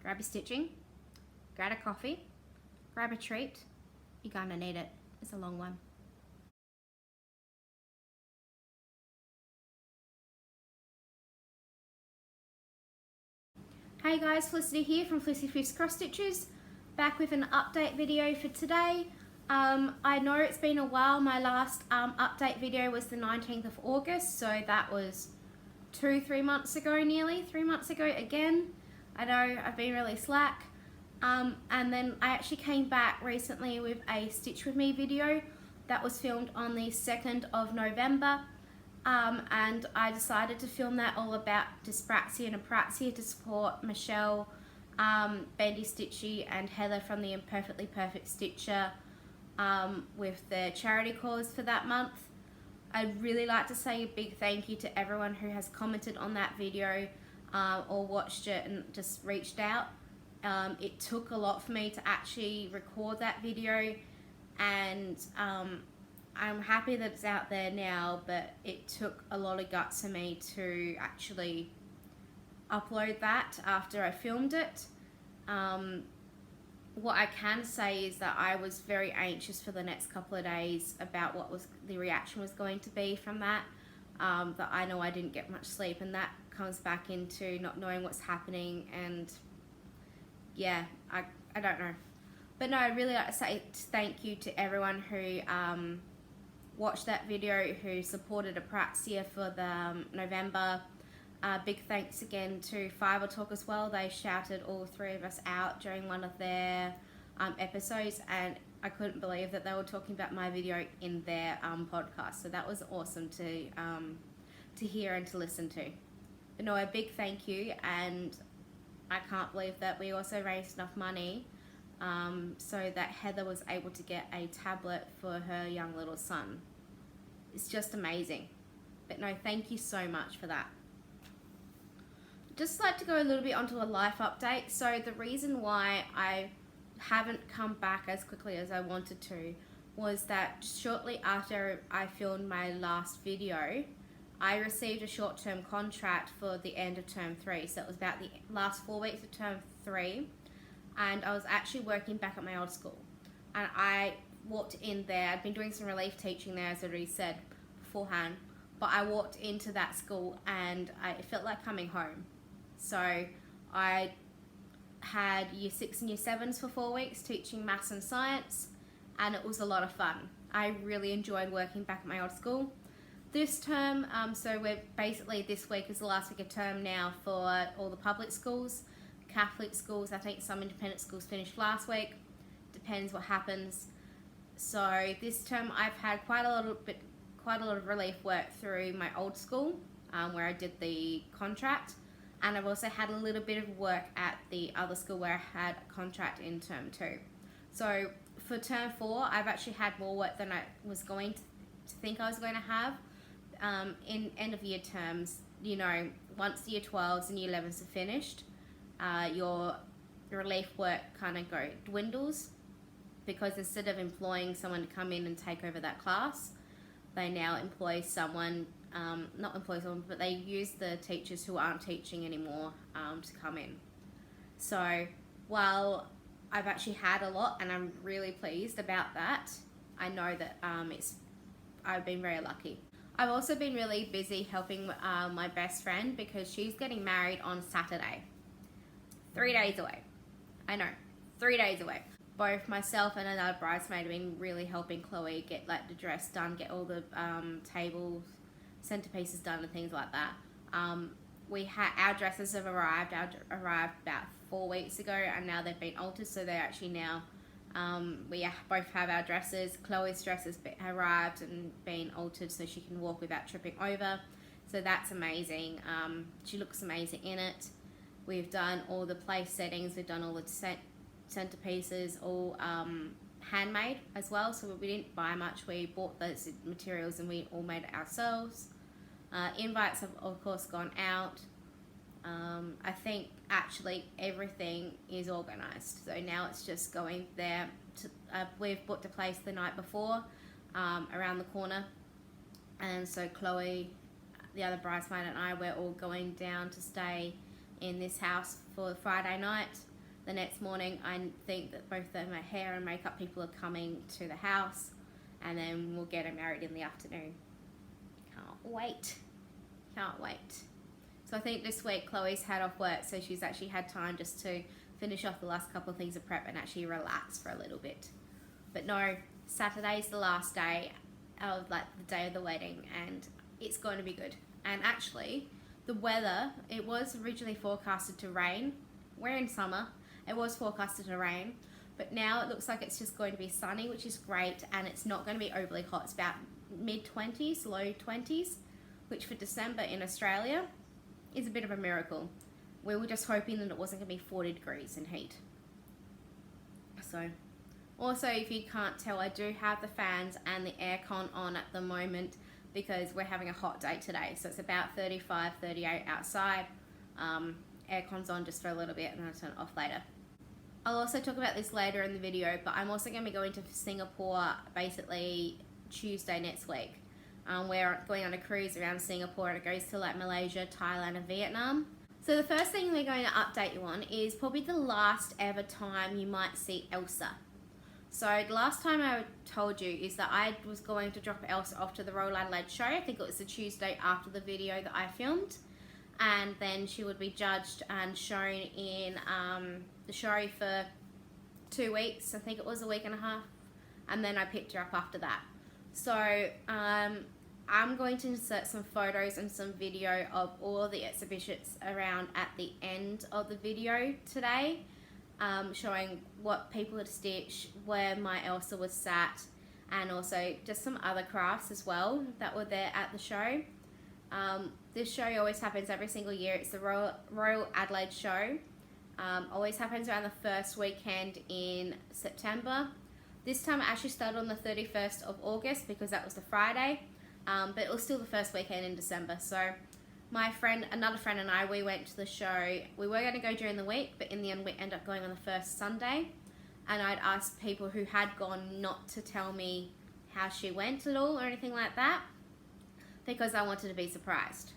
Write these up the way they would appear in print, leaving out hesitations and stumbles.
grab your stitching, grab a coffee, grab a treat. You're gonna need it. It's a long one. Hey guys, Felicity here from Felicity Fifth's Cross Stitches, back with an update video for today. I know it's been a while. My last update video was the 19th of August, so that was 3 months ago, nearly 3 months ago again. I know I've been really slack. And then I actually came back recently with a Stitch With Me video that was filmed on the 2nd of November. And I decided to film that all about dyspraxia and apraxia to support Michelle, Bendy Stitchy and Heather from the Imperfectly Perfect Stitcher with their charity cause for that month. I'd really like to say a big thank you to everyone who has commented on that video or watched it and just reached out. It took a lot for me to actually record that video, and I'm happy that it's out there now, but it took a lot of guts for me to actually upload that after I filmed it. What I can say is that I was very anxious for the next couple of days about what the reaction was going to be from that. That I know I didn't get much sleep, and that comes back into not knowing what's happening, and yeah, I don't know. But no, I'd really like to say thank you to everyone who watched that video, who supported apraxia for the November. Big thanks again to Fiverr Talk as well. They shouted all three of us out during one of their episodes, and I couldn't believe that they were talking about my video in their podcast. So that was awesome to hear and to listen to. But no, a big thank you, and I can't believe that we also raised enough money so that Heather was able to get a tablet for her young little son. It's just amazing. But no, thank you so much for that. Just like to go a little bit onto a life update. So the reason why I haven't come back as quickly as I wanted to was that shortly after I filmed my last video, I received a short-term contract for the end of term 3. So it was about the last 4 weeks of term 3, and I was actually working back at my old school. And I walked in there. I'd been doing some relief teaching there, as I already said beforehand, but I walked into that school and it felt like coming home. So I had year 6 and year 7s for 4 weeks teaching maths and science, and it was a lot of fun. I really enjoyed working back at my old school. This term, so we're basically, this week is the last week of term now for all the public schools. Catholic schools, I think some independent schools finished last week, depends what happens. So this term I've had quite a lot of relief work through my old school, where I did the contract, and I've also had a little bit of work at the other school where I had a contract in term 2. So for term 4, I've actually had more work than I was going to think I was going to have. In end of year terms, you know, once the year 12s and year 11s are finished, your relief work kind of dwindles, because instead of employing someone to come in and take over that class, they now employ someone, not employ someone, but they use the teachers who aren't teaching anymore to come in. So while I've actually had a lot, and I'm really pleased about that, I know that I've been very lucky. I've also been really busy helping my best friend, because she's getting married on Saturday. 3 days away. I know, 3 days away. Both myself and another bridesmaid have been really helping Chloe get like the dress done, get all the tables, centerpieces done and things like that. Our dresses have arrived. Arrived about 4 weeks ago, and now they've been altered, so they're actually now, we both have our dresses. Chloe's dress has arrived and been altered so she can walk without tripping over. So that's amazing. She looks amazing in it. We've done all the place settings. We've done all the centerpieces, all handmade as well. So we didn't buy much. We bought those materials and we all made it ourselves. Invites have of course gone out. I think actually everything is organised. So now it's just going there. We've booked a place the night before around the corner. And so Chloe, the other bridesmaid, and I, we're all going down to stay in this house for Friday night. The next morning, I think that both my hair and makeup people are coming to the house, and then we'll get her married in the afternoon. Can't wait. Can't wait. So I think this week Chloe's had off work, so she's actually had time just to finish off the last couple of things of prep and actually relax for a little bit. But no, Saturday's the last day of like the day of the wedding, and it's going to be good. And actually, the weather, it was originally forecasted to rain. We're in summer. It was forecasted to rain, but now it looks like it's just going to be sunny, which is great, and it's not going to be overly hot. It's about mid-20s, low 20s, which for December in Australia is a bit of a miracle. We were just hoping that it wasn't going to be 40 degrees in heat. So, also, if you can't tell, I do have the fans and the aircon on at the moment because we're having a hot day today. So it's about 35, 38 outside. Aircon's on just for a little bit and then I'll turn it off later. I'll also talk about this later in the video, but I'm also going to be going to Singapore basically Tuesday next week. We're going on a cruise around Singapore, and it goes to like Malaysia, Thailand and Vietnam. So the first thing we're going to update you on is probably the last ever time you might see Elsa. So the last time I told you is that I was going to drop Elsa off to the Royal Adelaide Show. I think it was the Tuesday after the video that I filmed. And then she would be judged and shown in the show for 2 weeks. I think it was a week and a half. And then I picked her up after that. So I'm going to insert some photos and some video of all the exhibitions around at the end of the video today. Showing what people had stitched, where my Elsa was sat, and also just some other crafts as well that were there at the show. This show always happens every single year. It's the Royal Adelaide Show. Always happens around the first weekend in September. This time it actually started on the 31st of August because that was the Friday, but it was still the first weekend in December. So my friend, another friend and I, we went to the show. We were going to go during the week, but in the end we ended up going on the first Sunday. And I'd asked people who had gone not to tell me how she went at all or anything like that, because I wanted to be surprised.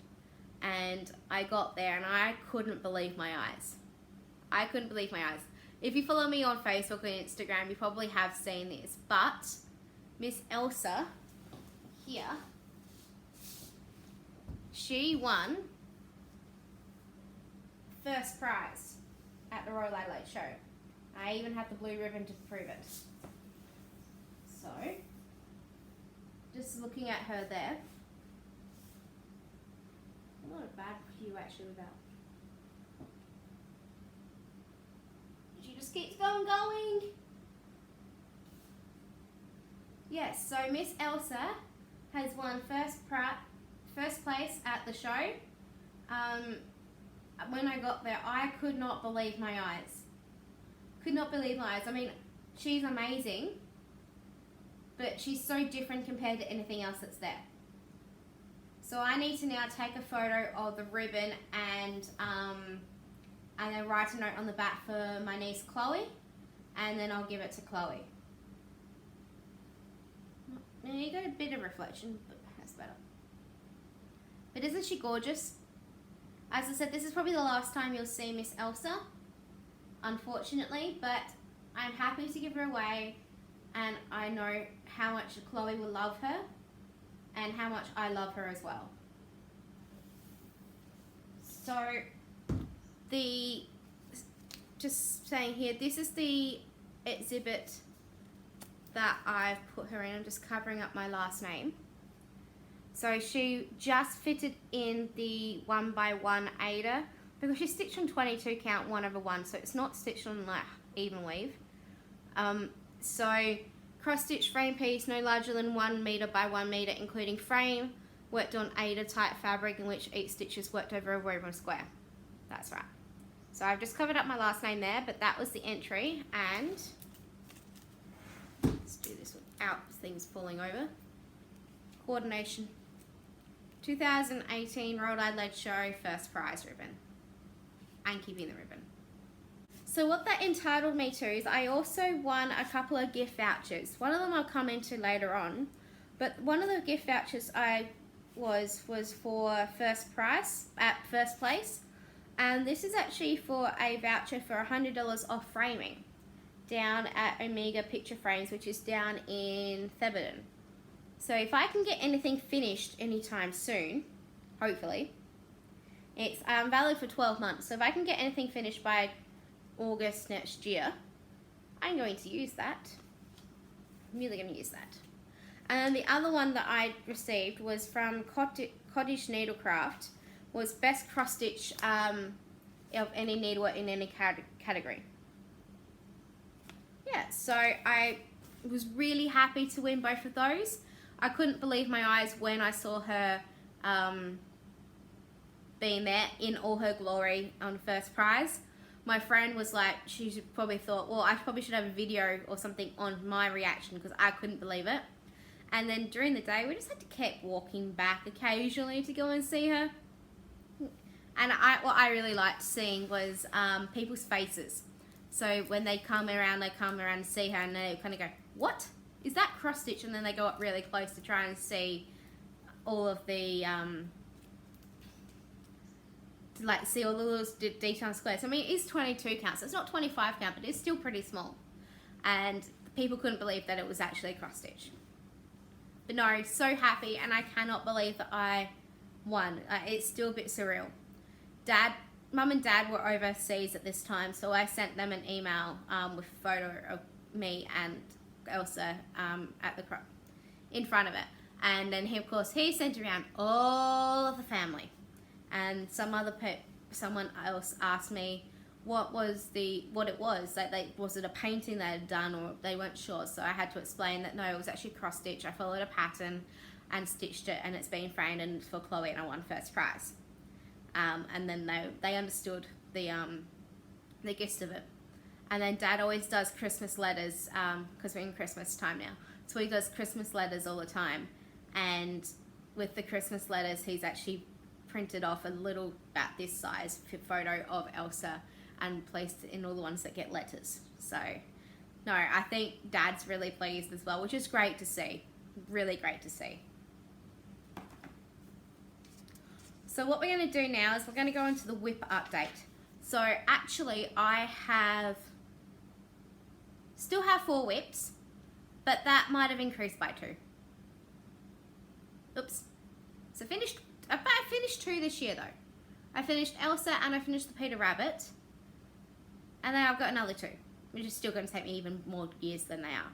And I got there and I couldn't believe my eyes. I couldn't believe my eyes. If you follow me on Facebook and Instagram, you probably have seen this, but Miss Elsa here, she won first prize at the Royal Adelaide Show. I even had the blue ribbon to prove it. So, just looking at her there, not a bad view actually without. She just keeps going. Yes, so Miss Elsa has won first place at the show. When I got there, I could not believe my eyes. Could not believe my eyes. I mean, she's amazing, but she's so different compared to anything else that's there. So I need to now take a photo of the ribbon and then write a note on the back for my niece Chloe, and then I'll give it to Chloe. Now you got a bit of reflection, but that's better. But isn't she gorgeous? As I said, this is probably the last time you'll see Miss Elsa, unfortunately, but I'm happy to give her away, and I know how much Chloe will love her and how much I love her as well. So, just saying here, this is the exhibit that I've put her in. I'm just covering up my last name. So she just fitted in the 1x1 aida because she's stitched on 22 count 1/1, so it's not stitched on like even weave. So cross stitch frame piece no larger than 1 meter by 1 meter, including frame, worked on aida type fabric in which each stitch is worked over a woven square. That's right. So I've just covered up my last name there, but that was the entry, and let's do this without things falling over. Coordination. 2018 Royal Adelaide Show first prize ribbon. And keeping the ribbon. So what that entitled me to is I also won a couple of gift vouchers. One of them I'll come into later on, but one of the gift vouchers I was for first prize at first place. And this is actually for a voucher for $100 off framing down at Omega Picture Frames, which is down in Theberton. So if I can get anything finished anytime soon, hopefully, it's valid for 12 months. So if I can get anything finished by August next year, I'm going to use that. I'm really going to use that. And the other one that I received was from Cottage Needlecraft, was best cross stitch of any needlework in any category. Yeah, so I was really happy to win both of those. I couldn't believe my eyes when I saw her being there in all her glory on first prize. My friend was like, she probably thought, well, I probably should have a video or something on my reaction because I couldn't believe it. And then during the day, we just had to keep walking back occasionally to go and see her. And what I really liked seeing was people's faces. So when they come around and see her, and they kind of go, what? Is that cross stitch? And then they go up really close to try and see all of the, see all the little detail squares. I mean, it is 22 count, so it's not 25 count, but it's still pretty small. And people couldn't believe that it was actually cross stitch. But no, so happy, and I cannot believe that I won. It's still a bit surreal. Mum and Dad were overseas at this time, so I sent them an email with a photo of me and Elsa in front of it. And then he sent around all of the family. And someone else asked me what it was. Was it a painting they had done, or they weren't sure. So I had to explain that no, it was actually cross stitch. I followed a pattern and stitched it, and it's been framed and for Chloe, and I won first prize. And then they understood the gist of it. And then Dad always does Christmas letters because we're in Christmas time now. So he does Christmas letters all the time. And with the Christmas letters, he's actually printed off a little, about this size, photo of Elsa and placed in all the ones that get letters. So, no, I think Dad's really pleased as well, which is great to see. Really great to see. So what we're going to do now is we're going to go into the whip update. So actually I still have 4 whips, but that might have increased by 2. Oops. So I finished 2 this year though. I finished Elsa and I finished the Peter Rabbit. And then I've got another 2, which is still going to take me even more years than they are.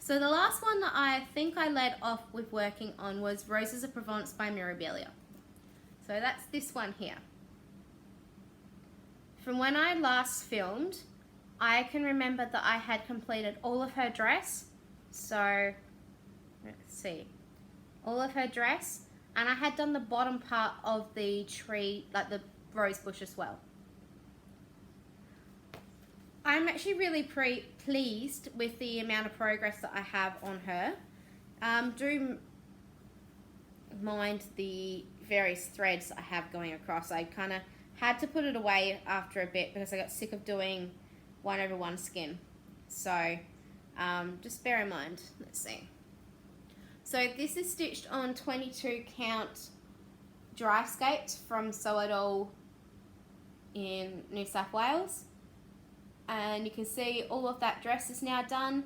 So the last one that I think I led off with working on was Roses of Provence by Mirabilia. So that's this one here. From when I last filmed, I can remember that I had completed all of her dress. So, let's see. All of her dress. And I had done the bottom part of the tree, like the rose bush as well. I'm actually really pleased with the amount of progress that I have on her. Do mind the various threads I have going across. I kind of had to put it away after a bit because I got sick of doing 1/1 skin. So just bear in mind. Let's see. So this is stitched on 22 count Dryscapes from Sew It All in New South Wales. And you can see all of that dress is now done.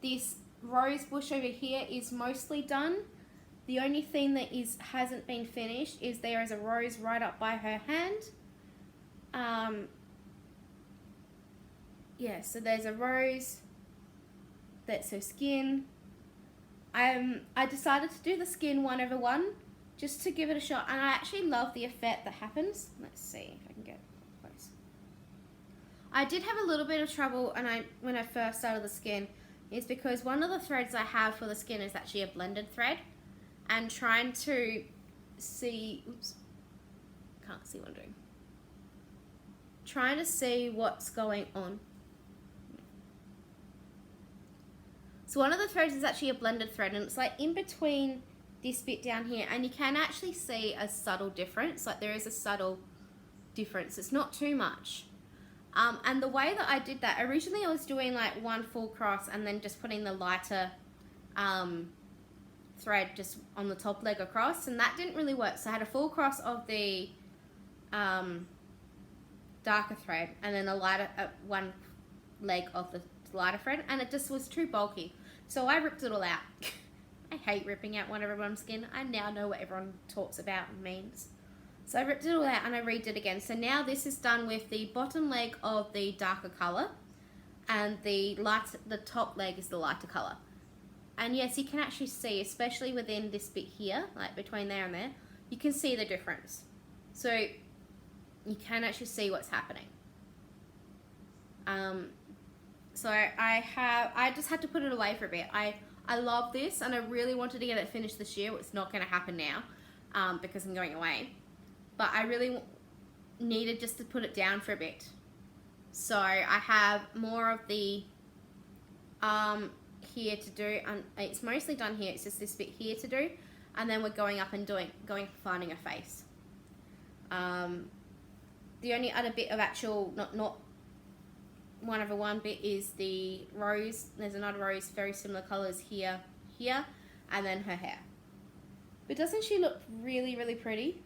This rose bush over here is mostly done. The only thing that hasn't been finished is there is a rose right up by her hand. Yeah, so there's a rose. That's her skin. I decided to do the skin 1/1 just to give it a shot, and I actually love the effect that happens. Let's see if I can get close. I did have a little bit of trouble when I first started the skin, is because one of the threads I have for the skin is actually a blended thread. And trying to see, oops, can't see what I'm doing. Trying to see what's going on. So one of the threads is actually a blended thread, and it's like in between this bit down here, and you can actually see a subtle difference. Like there is a subtle difference. It's not too much. And the way that I did that, originally I was doing like 1 full cross and then just putting the lighter thread just on the top leg across, and that didn't really work. So I had a full cross of the darker thread, and then a lighter one leg of the lighter thread, and it just was too bulky. So I ripped it all out. I hate ripping out one of everyone's skin. I now know what everyone talks about and means. So I ripped it all out and I redid it again. So now this is done with the bottom leg of the darker colour, and the top leg is the lighter colour. And yes, you can actually see, especially within this bit here, like between there and there, you can see the difference. So you can actually see what's happening. So I just had to put it away for a bit. I love this and I really wanted to get it finished this year. It's not going to happen now because I'm going away. But I really needed just to put it down for a bit. So I have more of the here to do, and it's mostly done here. It's just this bit here to do, and then we're going up and finding a face. The only other bit of actual not 1/1 bit is the rose. There's another rose, very similar colours here, and then her hair. But doesn't she look really, really pretty?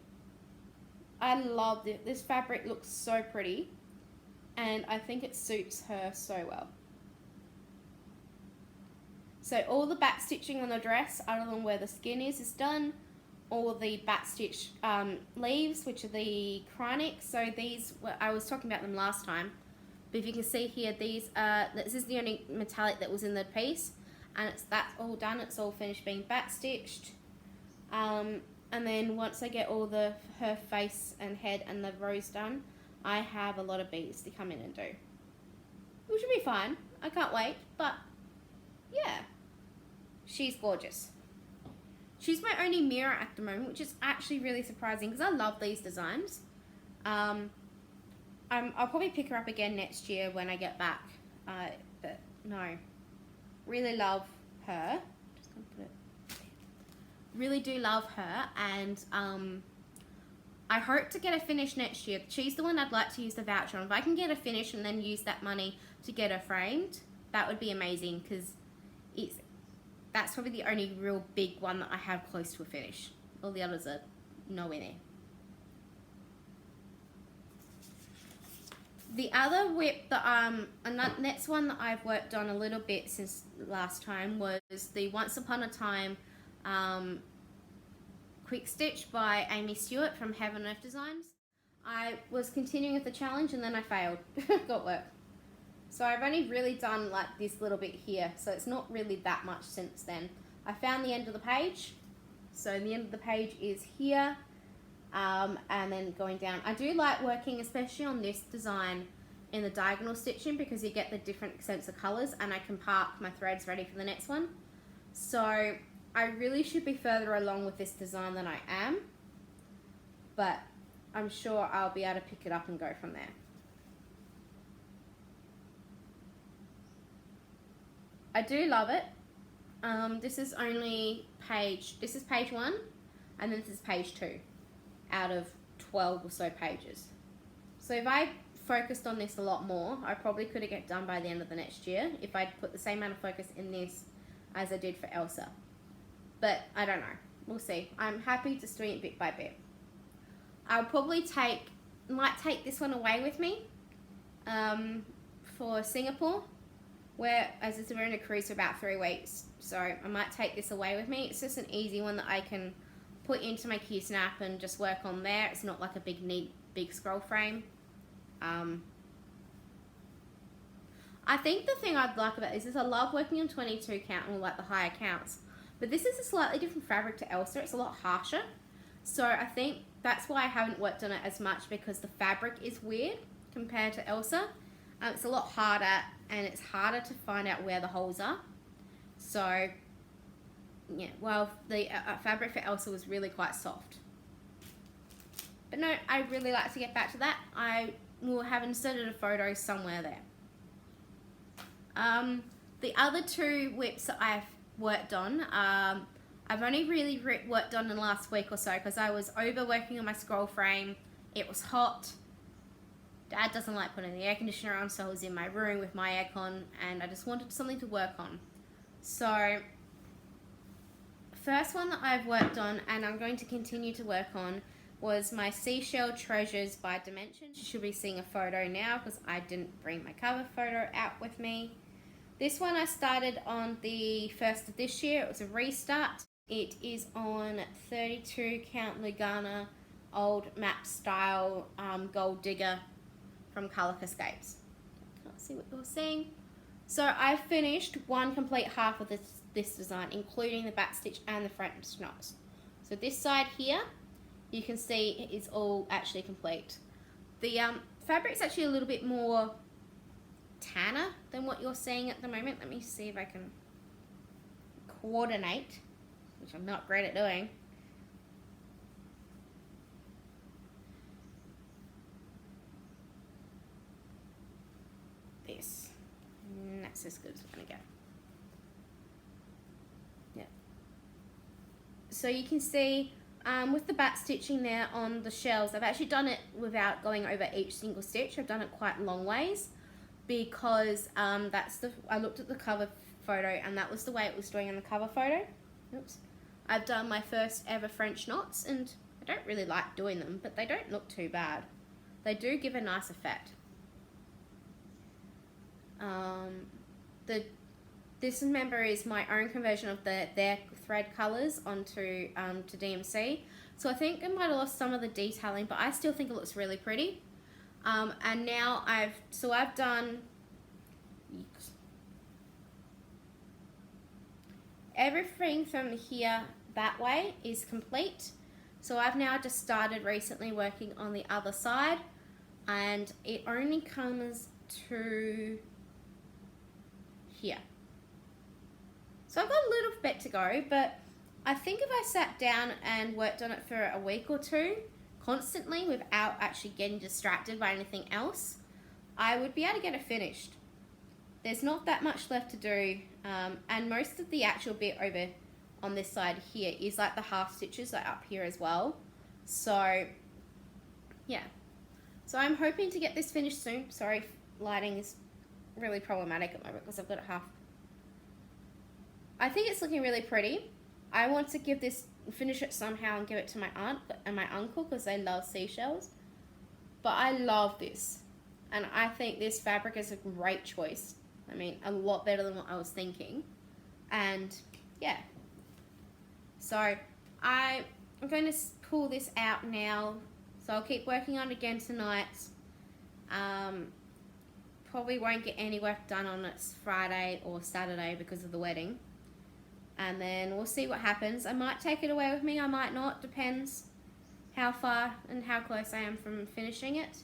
I love it. This fabric looks so pretty, and I think it suits her so well. So all the back stitching on the dress, other than where the skin is done. All the back stitch leaves, which are the chronic. So these, I was talking about them last time. But if you can see here, this is the only metallic that was in the piece, and that's all done. It's all finished being back stitched. And then once I get all her face and head and the rose done, I have a lot of beads to come in and do, which will be fine. I can't wait. But yeah, she's gorgeous. She's my only mirror at the moment, which is actually really surprising because I love these designs. I'll probably pick her up again next year when I get back. But no, really love her. Just gonna put it. Really do love her, and I hope to get her finished next year. She's the one I'd like to use the voucher on. If I can get her finished and then use that money to get her framed, that would be amazing because that's probably the only real big one that I have close to a finish. All the others are nowhere near. The other whip that next one that I've worked on a little bit since last time was the Once Upon a Time quick stitch by Aimee Stewart from Heaven and Earth Designs. I was continuing with the challenge and then I failed. Got work. So I've only really done like this little bit here, so it's not really that much since then. I found the end of the page, so the end of the page is here, and then going down. I do like working, especially on this design, in the diagonal stitching because you get the different scents of colours, and I can park my threads ready for the next one. So I really should be further along with this design than I am, but I'm sure I'll be able to pick it up and go from there. I do love it. This is page 1, and then this is page 2 out of 12 or so pages. So if I focused on this a lot more, I probably could have get done by the end of the next year if I'd put the same amount of focus in this as I did for Elsa. But I don't know. We'll see. I'm happy just doing it bit by bit. I'll probably might take this one away with me for Singapore, where as we're in a cruise for about 3 weeks, so I might take this away with me. It's just an easy one that I can put into my key snap and just work on there. It's not like a big scroll frame. I think the thing I'd like about this is I love working on 22 count or like the higher counts, but this is a slightly different fabric to Elsa. It's a lot harsher, so I think that's why I haven't worked on it as much, because the fabric is weird compared to Elsa. It's a lot harder, and it's harder to find out where the holes are. So, yeah, well, the fabric for Elsa was really quite soft. But no, I really like to get back to that. I will have inserted a photo somewhere there. The other 2 whips that I've worked on, I've only really worked on in the last week or so because I was overworking on my scroll frame. It was hot. Dad doesn't like putting the air conditioner on, so I was in my room with my aircon, and I just wanted something to work on. So, first one that I've worked on, and I'm going to continue to work on, was my Seashell Treasures by Dimensions. You should be seeing a photo now because I didn't bring my cover photo out with me. This one I started on the 1st of this year. It was a restart. It is on 32 count Lugana old map style gold digger from Colour Cascades. Can't see what you're seeing. So I've finished one complete half of this design, including the back stitch and the front knots. So this side here, you can see it's all actually complete. The fabric's actually a little bit more tanner than what you're seeing at the moment. Let me see if I can coordinate, which I'm not great at doing. This. And that's as good as we're gonna go. Yeah. So you can see with the back stitching there on the shells, I've actually done it without going over each single stitch. I've done it quite long ways because I looked at the cover photo and that was the way it was doing in the cover photo. Oops. I've done my first ever French knots and I don't really like doing them, but they don't look too bad. They do give a nice effect. This remember is my own conversion of their thread colours onto to DMC. So I think I might have lost some of the detailing, but I still think it looks really pretty. And now I've done everything from here that way is complete. So I've now just started recently working on the other side, and it only comes to here. So I've got a little bit to go, but I think if I sat down and worked on it for a week or two constantly without actually getting distracted by anything else, I would be able to get it finished. There's not that much left to do, and most of the actual bit over on this side here is like the half stitches are up here as well. So yeah, so I'm hoping to get this finished soon. Sorry, lighting is really problematic at the moment because I've got it half. I think it's looking really pretty. I want to finish it somehow and give it to my aunt and my uncle because they love seashells. But I love this, and I think this fabric is a great choice. I mean, a lot better than what I was thinking. And yeah, so I'm going to pull this out now. So I'll keep working on it again tonight. Probably won't get any work done on it Friday or Saturday because of the wedding. And then we'll see what happens. I might take it away with me, I might not. Depends how far and how close I am from finishing it.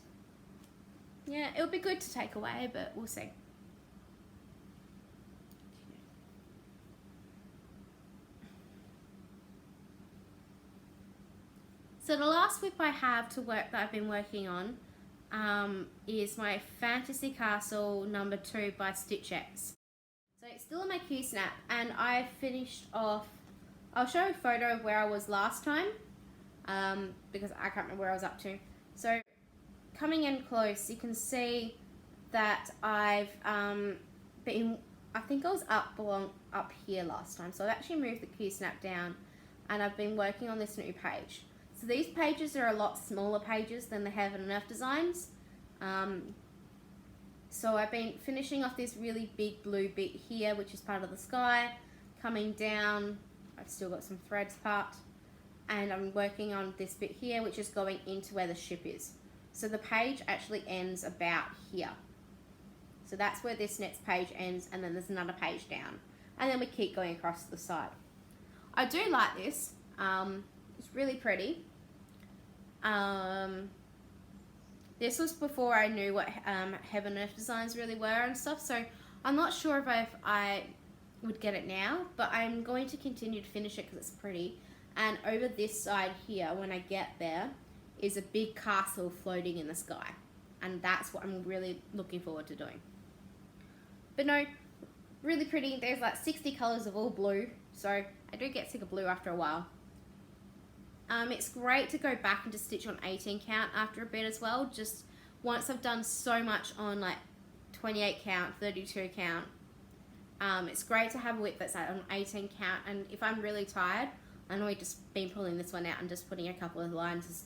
Yeah, it would be good to take away, but we'll see. So the last whip I have to work that I've been working on is my Fantasy Castle number 2 by StitchX. So it's still in my Q-snap, and I finished off, I'll show a photo of where I was last time, because I can't remember where I was up to. So coming in close, you can see that I've been, I think I was up here last time, so I've actually moved the Q-snap down, and I've been working on this new page. So these pages are a lot smaller pages than the Heaven and Earth designs. So I've been finishing off this really big blue bit here, which is part of the sky. Coming down, I've still got some threads part. And I'm working on this bit here, which is going into where the ship is. So the page actually ends about here. So that's where this next page ends, and then there's another page down. And then we keep going across the side. I do like this. It's really pretty. This was before I knew what Heaven and Earth designs really were and stuff, so I'm not sure if I would get it now, but I'm going to continue to finish it because it's pretty. And over this side here, when I get there, is a big castle floating in the sky, and that's what I'm really looking forward to doing. But no, really pretty. There's like 60 colours of all blue, so I do get sick of blue after a while. It's great to go back and just stitch on 18 count after a bit as well. Just once I've done so much on like 28 count, 32 count, it's great to have a whip that's on 18 count. And if I'm really tired, I know I've just been pulling this one out and just putting a couple of lines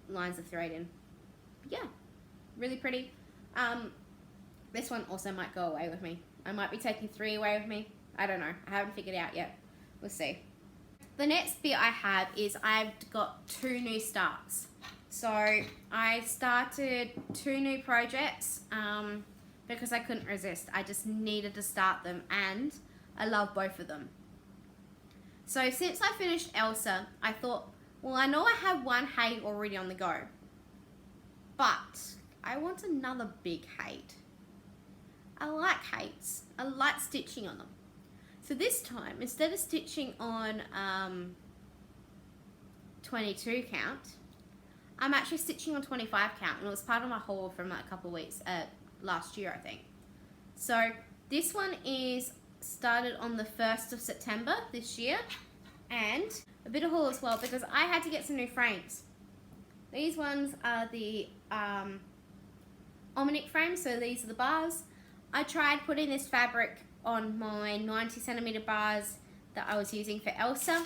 lines of thread in. Yeah, really pretty. This one also might go away with me. I might be taking 3 away with me. I don't know. I haven't figured it out yet. We'll see. The next bit I have is I've got 2 new starts. So I started 2 new projects because I couldn't resist. I just needed to start them, and I love both of them. So since I finished Elsa, I thought, well, I know I have one HAED already on the go, but I want another big HAED. I like HAEDs. I like stitching on them. So this time, instead of stitching on 22 count, I'm actually stitching on 25 count, and it was part of my haul from like a couple of weeks last year, I think. So this one is started on the 1st of September this year, and a bit of haul as well because I had to get some new frames. These ones are the Omnic frames, so these are the bars. I tried putting this fabric on my 90 centimeter bars that I was using for Elsa,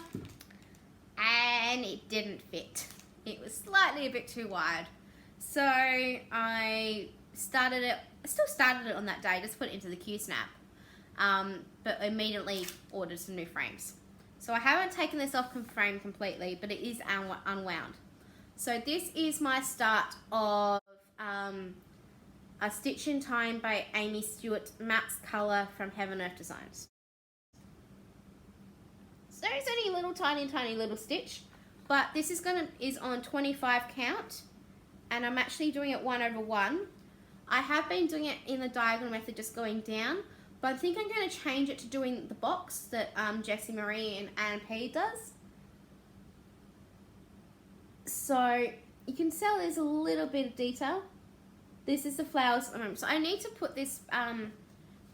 and it didn't fit. It was slightly a bit too wide. So I started it, still started it on that day, just put it into the Q-snap, but immediately ordered some new frames. So I haven't taken this off frame completely, but it is unwound. So this is my start of a Stitch in Time by Aimee Stewart Max Colour from Heaven Earth Designs. So it's only a little tiny little stitch, but this is on 25 count, and I'm actually doing it 1/1. I have been doing it in the diagonal method, just going down, but I think I'm going to change it to doing the box that Jessie Marie and Anna P does. So you can tell there's a little bit of detail. This is the flowers at the moment. So I need to put this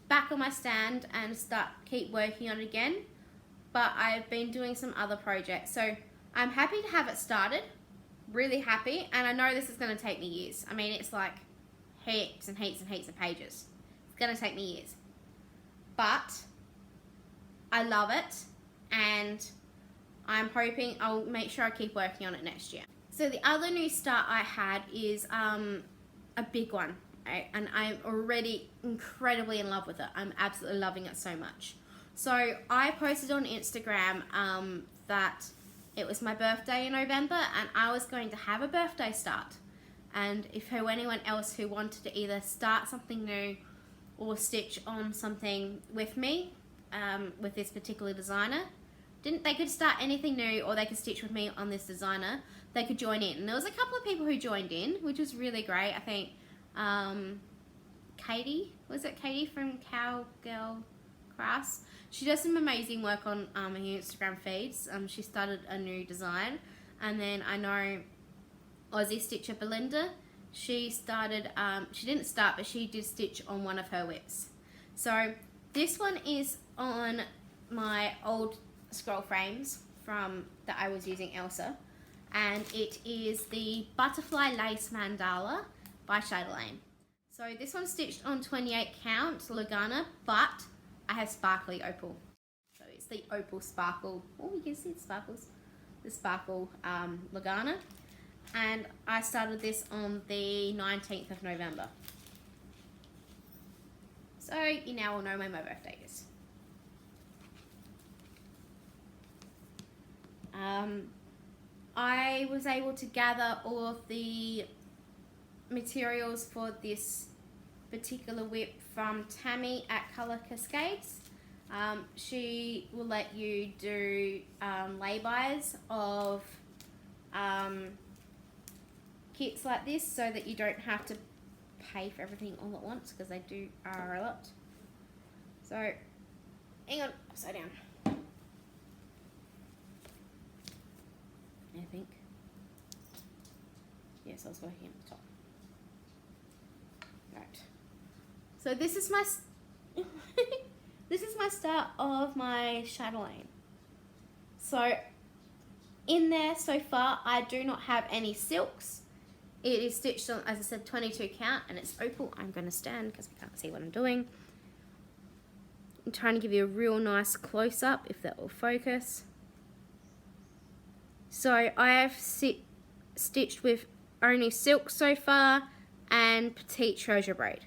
back on my stand and keep working on it again. But I've been doing some other projects. So I'm happy to have it started. Really happy. And I know this is going to take me years. I mean, it's like heaps and heaps and heaps of pages. It's going to take me years. But I love it. And I'm hoping I'll make sure I keep working on it next year. So the other new start I had is a big one, right? And I'm already incredibly in love with it. I'm absolutely loving it so much. So I posted on Instagram that it was my birthday in November, and I was going to have a birthday start. And if there were anyone else who wanted to either start something new or stitch on something with me, with this particular designer, they could start anything new, or they could stitch with me on this designer. They could join in. And there was a couple of people who joined in, which was really great. I think Katie, was it Katie from Cowgirl Crafts? She does some amazing work on her Instagram feeds. She started a new design. And then I know Aussie Stitcher Belinda, she started, she didn't start, but she did stitch on one of her whips. So this one is on my old scroll frames that I was using Elsa, and it is the Butterfly Lace Mandala by Chatelaine. So this one's stitched on 28 count Lugana, but I have sparkly opal. So it's the opal sparkle. Oh, you can see the sparkles. The sparkle Lugana, and I started this on the 19th of November. So you now will know when my birthday is. I was able to gather all of the materials for this particular whip from Tammy at Colour Cascades. She will let you do lay-bys of kits like this, so that you don't have to pay for everything all at once, because they are a lot. So, hang on, upside down. I think. Yes, I was working at the top. Right. So this is my this is my start of my chatelaine. So in there so far, I do not have any silks. It is stitched on, as I said, 22 count, and it's opal. I'm going to stand because I can't see what I'm doing. I'm trying to give you a real nice close-up, if that will focus. So I have stitched with only silk so far and petite treasure braid.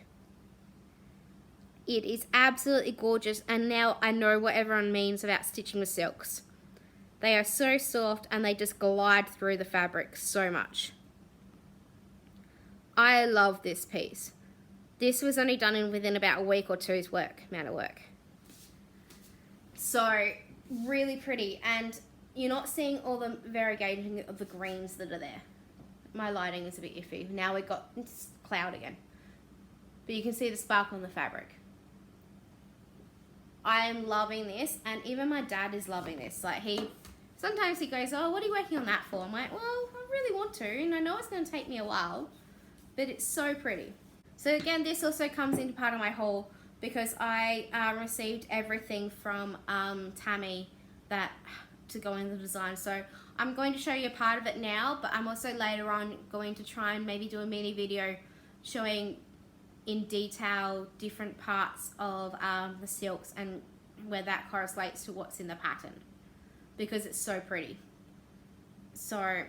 It is absolutely gorgeous, and now I know what everyone means about stitching with silks. They are so soft and they just glide through the fabric so much. I love this piece. This was only done within about a week or two's amount of work. So really pretty, and you're not seeing all the variegating of the greens that are there. My lighting is a bit iffy. Now we got cloud again. But you can see the sparkle on the fabric. I am loving this, and even my dad is loving this. Like, sometimes he goes, oh, what are you working on that for? I'm like, well, I really want to, and I know it's going to take me a while, but it's so pretty. So again, this also comes into part of my haul because I received everything from Tammy to go in the design. So I'm going to show you a part of it now, but I'm also later on going to try and maybe do a mini video showing in detail different parts of the silks and where that correlates to what's in the pattern, because it's so pretty. So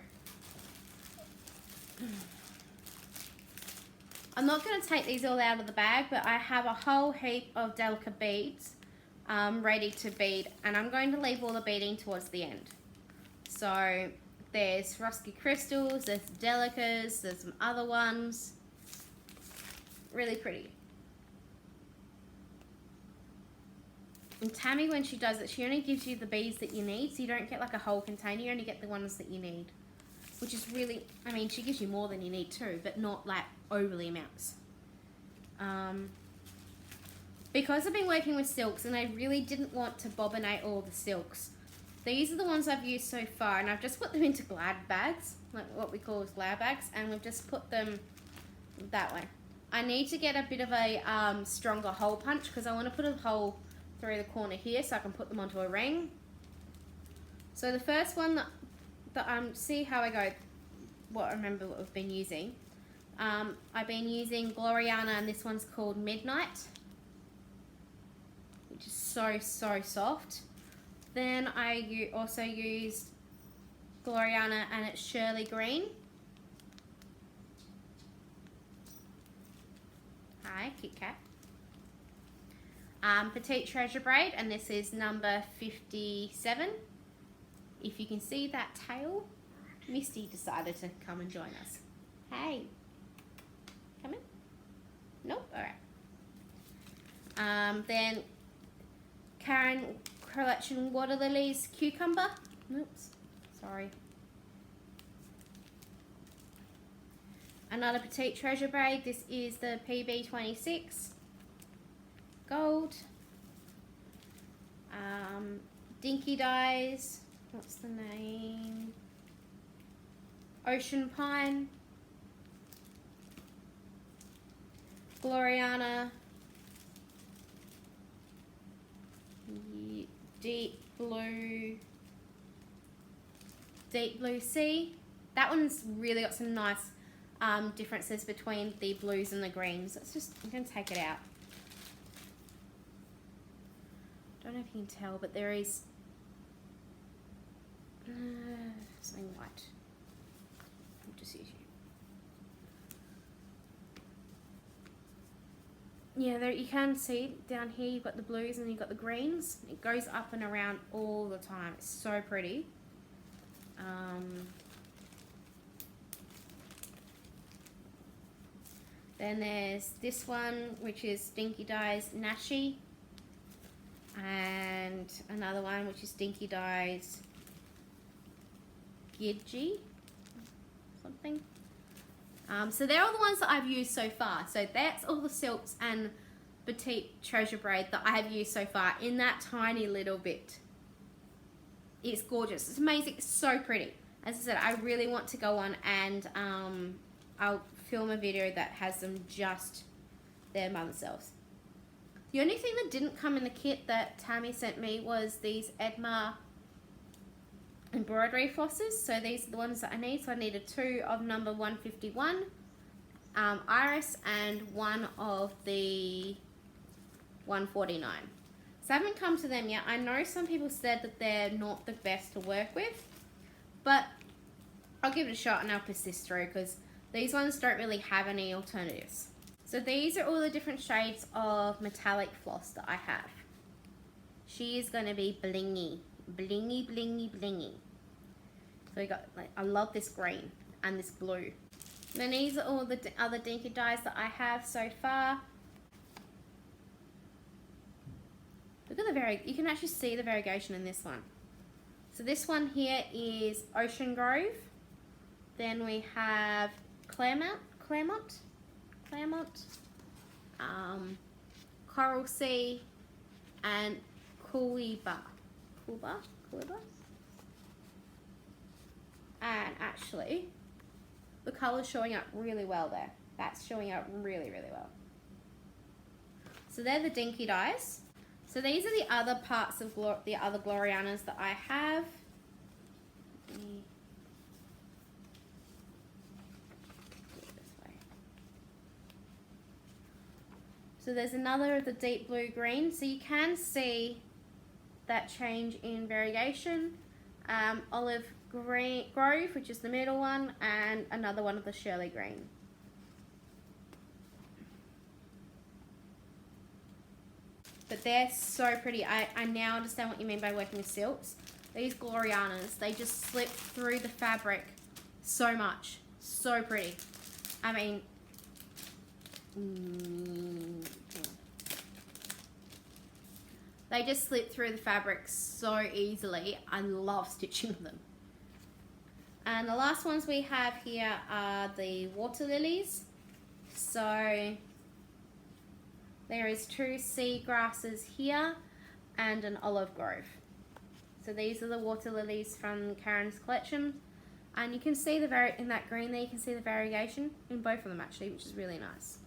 I'm not going to take these all out of the bag, but I have a whole heap of delicate beads ready to bead, and I'm going to leave all the beading towards the end. So there's Swarovski crystals, there's delicas, there's some other ones. Really pretty. And Tammy, when she does it, she only gives you the beads that you need, so you don't get like a whole container, you only get the ones that you need. Which is really, I mean, she gives you more than you need too, but not like overly amounts. Because I've been working with silks and I really didn't want to bobinate all the silks, these are the ones I've used so far, and I've just put them into glad bags, like what we call as glad bags, and we've just put them that way. I need to get a bit of a stronger hole punch because I want to put a hole through the corner here so I can put them onto a ring. So the first one that see how I go, what we've been using. I've been using Gloriana, and this one's called Midnight, which is so soft. Then I also used Gloriana, and it's Shirley Green. Hi, Kit Kat. Petite Treasure Braid, and this is number 57. If you can see that tail, Misty decided to come and join us. Hey, come in. Nope, all right. Then Karen Collection Water Lilies Cucumber. Oops, sorry. Another Petite Treasure Braid. This is the PB26 Gold. Dinky Dyes. What's the name? Ocean Pine. Gloriana. Deep Blue Sea. That one's really got some nice differences between the blues and the greens. I'm going to take it out. Don't know if you can tell, but there is something white. I'll just use you. Yeah, there you can see down here you've got the blues and you've got the greens. It goes up and around all the time. It's so pretty. Then there's this one, which is Dinky Dyes Nashi, and another one which is Dinky Dyes Gidgee something. So they're all the ones that I've used so far. So that's all the silks and Petite Treasure Braid that I have used so far in that tiny little bit. It's gorgeous. It's amazing. It's so pretty. As I said, I really want to go on and I'll film a video that has them just there by themselves. The only thing that didn't come in the kit that Tammy sent me was these Aimee embroidery flosses. So these are the ones that I need. So I needed 2 of number 151 Iris and 1 of the 149. So I haven't come to them yet. I know some people said that they're not the best to work with, but I'll give it a shot and I'll persist through because These ones don't really have any alternatives. So these are all the different shades of metallic floss that I have. She is going to be blingy, blingy, blingy, blingy. So we got, like, I love this green and this blue. Then these are all the other dinky dyes that I have so far. Look at the you can actually see the variegation in this one. So this one here is Ocean Grove. Then we have Claremont, Coral Sea, and Coolibah. And actually, the colour's showing up really well there. That's showing up really, really well. So they're the dinky dyes. So these are the other parts of the other Glorianas that I have. So there's another of the deep blue green. So you can see that change in variegation. Olive Grove, which is the middle one, and another one of the Shirley Green. But they're so pretty. I now understand what you mean by working with silks. These Glorianas, they just slip through the fabric so much. So pretty. I mean, they just slip through the fabric so easily. I love stitching them. And the last ones we have here are the water lilies. So there is 2 sea grasses here and an olive grove. So these are the water lilies from Karen's collection. And you can see in that green there, you can see the variegation in both of them actually, which is really nice.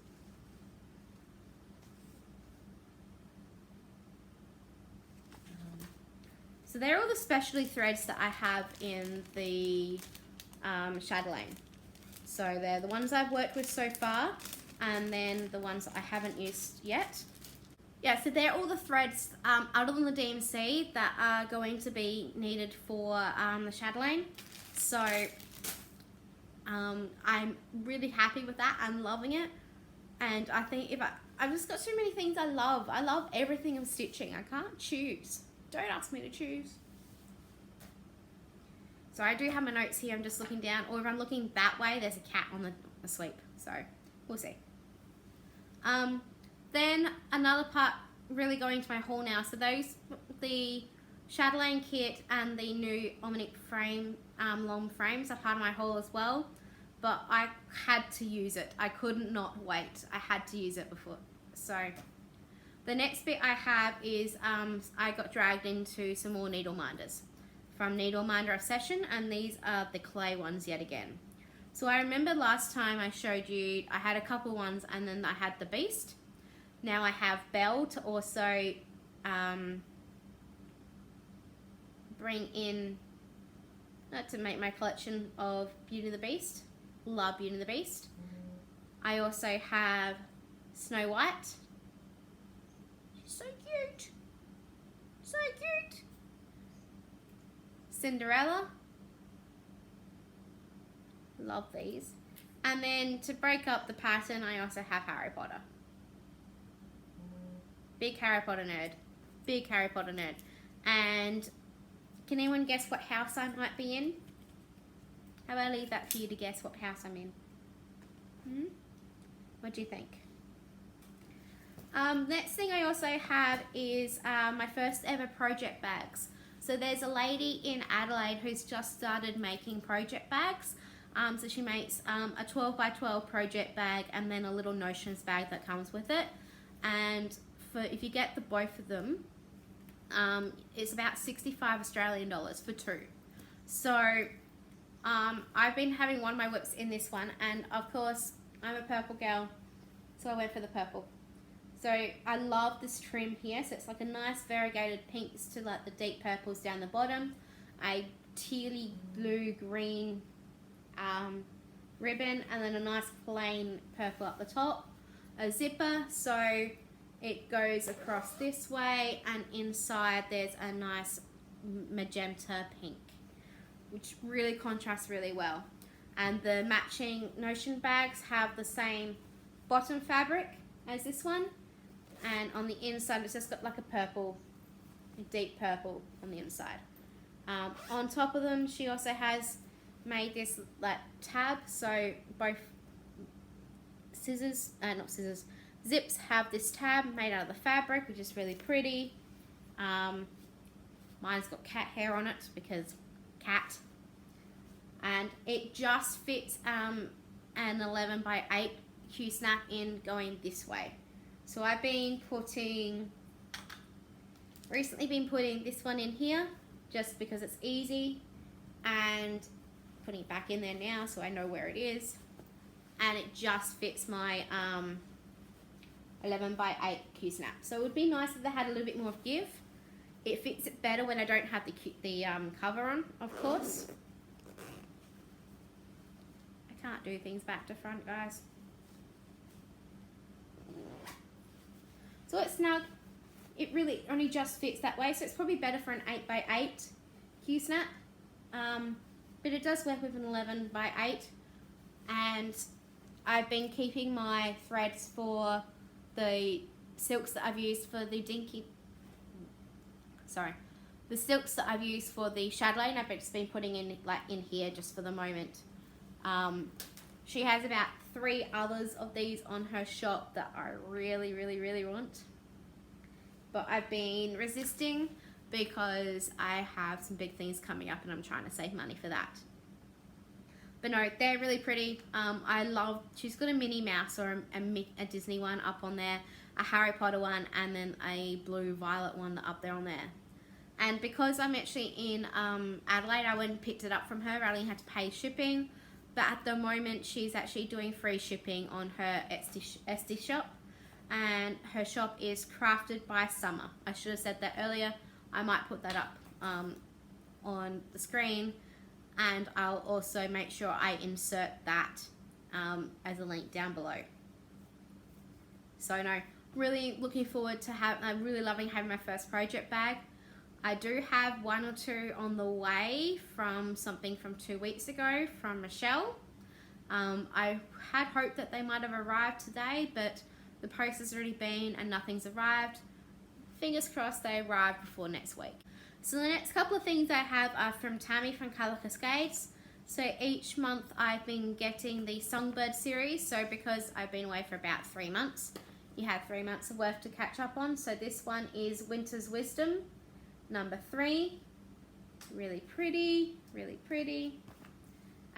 So they're all the specialty threads that I have in the Chatelaine. So they're the ones I've worked with so far, and then the ones that I haven't used yet. Yeah, so they're all the threads other than the DMC that are going to be needed for the Chatelaine. So I'm really happy with that. I'm loving it. And I think I've just got so many things I love. I love everything I'm stitching. I can't choose. Don't ask me to choose. So I do have my notes here. I'm just looking down. Or if I'm looking that way, there's a cat on asleep. So we'll see. Then another part, really going to my haul now. So the Chatelaine kit and the new Omnic frame, long frames are part of my haul as well. But I had to use it. I could not wait. I had to use it before. So the next bit I have is I got dragged into some more needle minders from Needle Minder Obsession, and these are the clay ones yet again. So I remember last time I showed you, I had a couple ones and then I had the Beast. Now I have Belle to also bring in, to make my collection of Beauty and the Beast. Love Beauty and the Beast. I also have Snow White. She's so cute. So cute. Cinderella. Love these. And then to break up the pattern, I also have Harry Potter. Big Harry Potter nerd. Big Harry Potter nerd. And can anyone guess what house I might be in? How about I leave that for you to guess what house I'm in? What do you think? Next thing I also have is my first ever project bags. So there's a lady in Adelaide who's just started making project bags. So she makes a 12 by 12 project bag and then a little notions bag that comes with it. And if you get the both of them, it's about 65 Australian dollars for 2. So I've been having one of my whips in this one, and of course I'm a purple girl, so I went for the purple. So I love this trim here. So it's like a nice variegated pinks to like the deep purples down the bottom, a tealy blue green ribbon, and then a nice plain purple up the top, a zipper so it goes across this way, and inside there's a nice magenta pink, which really contrasts really well. And the matching Notion bags have the same bottom fabric as this one, and on the inside it's just got like a purple, a deep purple on the inside. On top of them she also has made this like tab, so both zips have this tab made out of the fabric, which is really pretty. Mine's got cat hair on it because cat. And it just fits an 11 by 8 Q snap in going this way. So I've been recently been putting this one in here just because it's easy, and putting it back in there now so I know where it is. And it just fits my 11 by 8 Q snap. So it would be nice if they had a little bit more of give. It fits it better when I don't have the cover on, of course. I can't do things back to front, guys. So it's snug. It really only just fits that way, so it's probably better for an 8 by 8 Q snap. But it does work with an 11 by 8. And I've been keeping my threads for the silks that I've used for the the silks that I've used for the Chatelaine. I've just been putting in here just for the moment. She has about 3 others of these on her shop that I really, really, really want. But I've been resisting because I have some big things coming up and I'm trying to save money for that. But no, they're really pretty. I love, she's got a Minnie Mouse or a Disney one up on there, a Harry Potter one, and then a blue violet one up there on there. And because I'm actually in Adelaide, I went and picked it up from her. I only had to pay shipping. But at the moment, she's actually doing free shipping on her Etsy shop. And her shop is Crafted by Summer. I should have said that earlier. I might put that up on the screen. And I'll also make sure I insert that as a link down below. So no, really looking forward to I'm really loving having my first project bag. I do have 1 or 2 on the way from something from 2 weeks ago from Michelle. I had hoped that they might have arrived today, but the post has already been and nothing's arrived. Fingers crossed they arrive before next week. So the next couple of things I have are from Tammy from Colour Cascades. So each month I've been getting the Songbird series. So because I've been away for about 3 months, you have 3 months of work to catch up on. So this one is Winter's Wisdom, number 3. Really pretty, really pretty.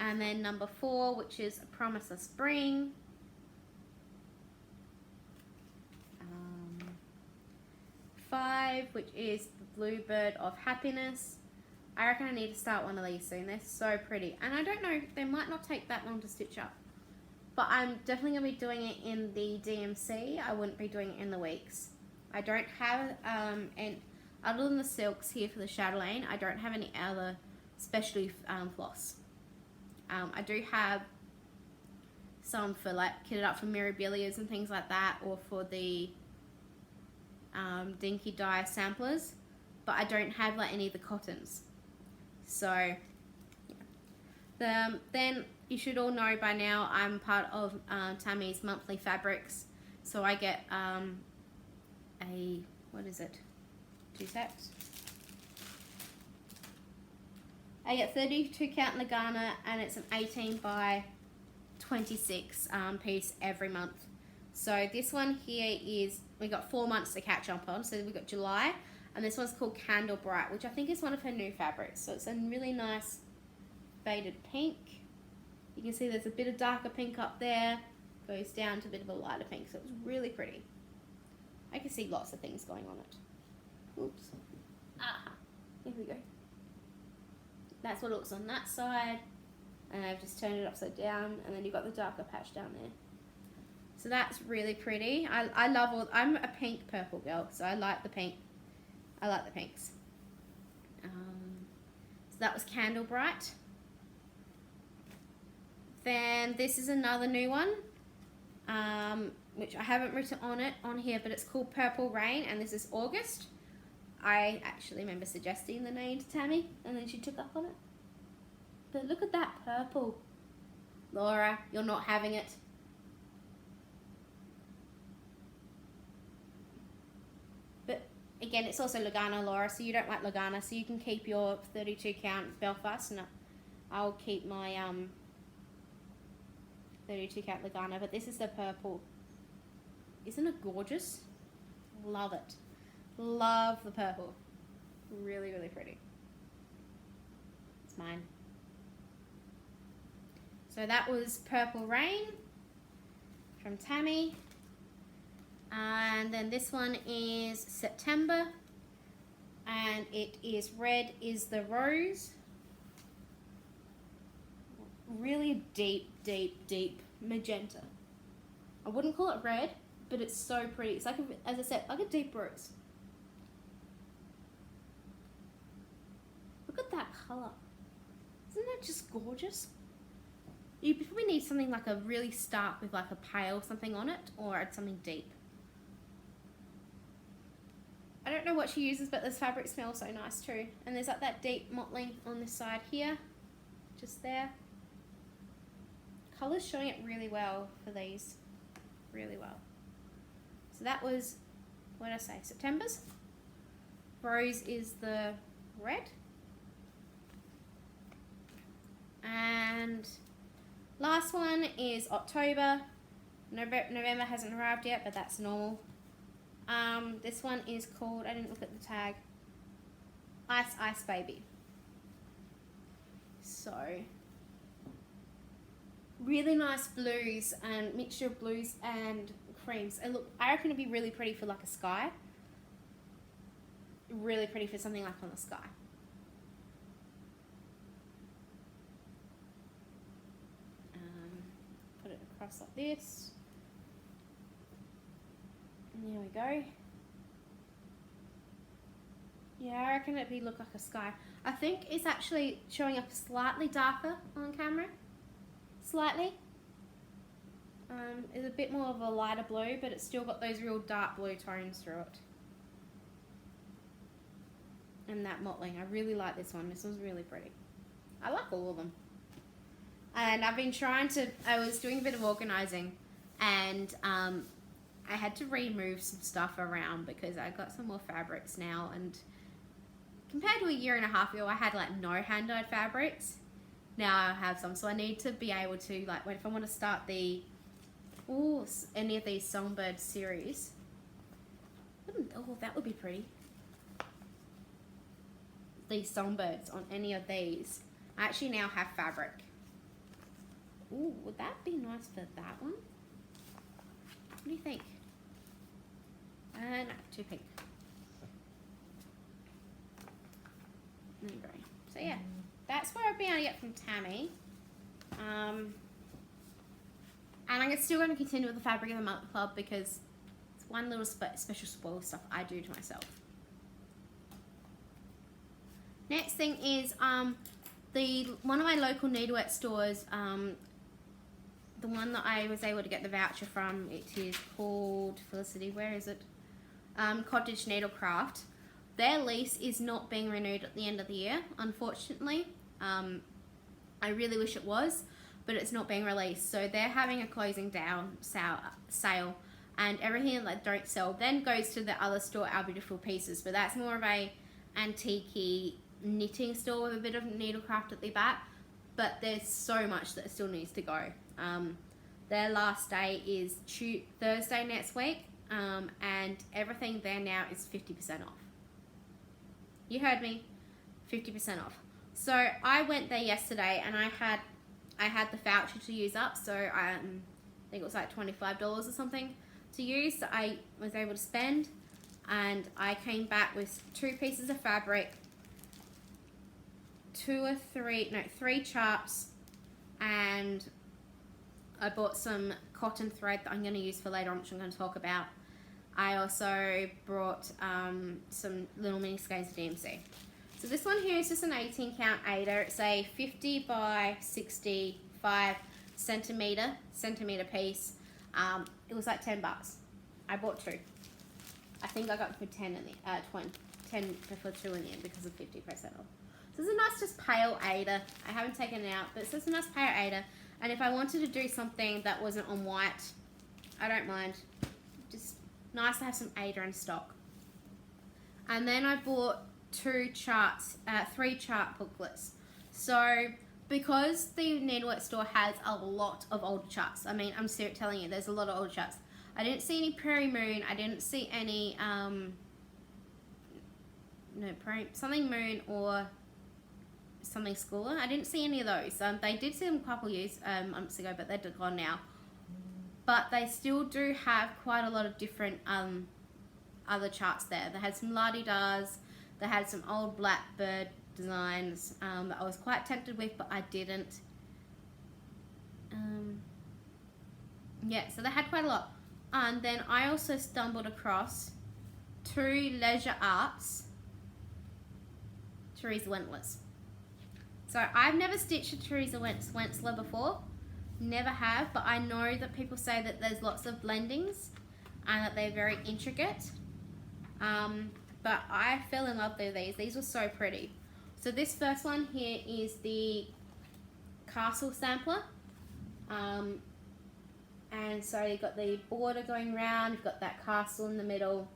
And then number 4, which is A Promise of Spring. 5, which is The Bluebird of Happiness. I reckon I need to start one of these soon. They're so pretty. And I don't know, they might not take that long to stitch up. But I'm definitely going to be doing it in the DMC. I wouldn't be doing it in the weeks. I don't have, other than the silks here for the Chatelaine, I don't have any other specialty floss. I do have some for like kitted up for Mirabilias and things like that, or for the Dinky Dye samplers, but I don't have like any of the cottons. So yeah. Then you should all know by now I'm part of Tammy's monthly fabrics, so I get what is it? 2 sets. I get 32 count Lugana, and it's an 18 by 26 piece every month. So this one here is, we got 4 months to catch up on. So we got July, and this one's called Candle Bright, which I think is one of her new fabrics. So it's a really nice faded pink. You can see there's a bit of darker pink up there, goes down to a bit of a lighter pink. So it's really pretty. I can see lots of things going on it. Oops. Here we go. That's what it looks on that side. And I've just turned it upside down, and then you've got the darker patch down there. So that's really pretty. I love I'm a pink purple girl, so I like the pink. I like the pinks. So that was Candle Bright. Then this is another new one, which I haven't written on here, but it's called Purple Rain, and this is August. I actually remember suggesting the name to Tammy, and then she took up on it. But look at that purple. Laura, you're not having it. But again, it's also Lugana, Laura, so you don't like Lugana, so you can keep your 32 count Belfast, and I'll keep my 32 count Lugana. But this is the purple. Isn't it gorgeous? Love it. Love the purple. Really, really pretty. It's mine. So that was Purple Rain from Tammy. And then this one is September. And it is Red is the Rose. Really deep, deep, deep magenta. I wouldn't call it red, but it's so pretty. It's like, as I said, like a deep rose. Look at that colour. Isn't that just gorgeous? You probably need something like a really stark with like a pale something on it, or add something deep. I don't know what she uses, but this fabric smells so nice too. And there's like that deep mottling on this side here, just there. Colour's showing it really well for these, really well. So that was, what did I say, September's. Rose is the red. And last one is October. November hasn't arrived yet, but that's normal. This one is called, I didn't look at the tag, Ice Ice Baby. So, really nice blues and mixture of blues and creams. And look, I reckon it'd be really pretty for like a sky. Really pretty for something like on the sky. Put it across like this. And there we go. Yeah, I reckon it'd look like a sky. I think it's actually showing up slightly darker on camera. Slightly. It's a bit more of a lighter blue, but it's still got those real dark blue tones through it. And that mottling, I really like this one. This one's really pretty. I like all of them. And I've been trying to, I was doing a bit of organising, and I had to remove some stuff around because I got some more fabrics now, and compared to a year and a half ago, I had like no hand-dyed fabrics. Now I have some, so I need to be able to, like, if I want to start the, any of these Songbird series. Oh, that would be pretty. These Songbirds on any of these. I actually now have fabric. Ooh, would that be nice for that one? What do you think? No, too pink. There you go. So yeah, that's what I've been able to get from Tammy. And I'm still going to continue with the Fabric of the Month Club because it's one little special spoil stuff I do to myself. Next thing is one of my local needlework stores, the one that I was able to get the voucher from, it is called Felicity, where is it? Cottage Needlecraft. Their lease is not being renewed at the end of the year, unfortunately. I really wish it was, but it's not being released. So they're having a closing down sale, and everything that don't sell then goes to the other store, Our Beautiful Pieces. But that's more of a antique knitting store with a bit of needlecraft at the back. But there's so much that still needs to go. Their last day is Thursday next week, and everything there now is 50% off. You heard me, 50% off. So I went there yesterday, and I had the voucher to use up, so I think it was like $25 or something to use. So I was able to spend, and I came back with 2 pieces of fabric, 3 charts, and I bought some cotton thread that I'm going to use for later on, which I'm going to talk about. I also brought some little mini skeins of DMC. So this one here is just an 18 count Aida. It's a 50 by 65 centimeter piece. It was like $10. I bought 2. I think I got it for 10 in the 10 for 2 in the end because of 50% off. So it's a nice just pale Aida. I haven't taken it out, but it's just a nice pale Aida. And if I wanted to do something that wasn't on white, I don't mind. Just nice to have some Aida in stock. And then I bought 3 chart booklets. So because the needlework store has a lot of older charts, I mean, I'm telling you, there's a lot of older charts. I didn't see any Prairie Moon. I didn't see any something Moon or something Schooler. I didn't see any of those. They did see them a couple years months ago, but they're gone now. But they still do have quite a lot of different other charts there. They had some la-di-das. They had some old Blackbird designs that I was quite tempted with, but I didn't. Yeah, so they had quite a lot. And then I also stumbled across 2 Leisure Arts Teresa Wentworths. So I've never stitched a Teresa Wentworth before. Never have, but I know that people say that there's lots of blendings and that they're very intricate. But I fell in love with these. These were so pretty. So this first one here is the Castle Sampler. And so you've got the border going round, you've got that castle in the middle,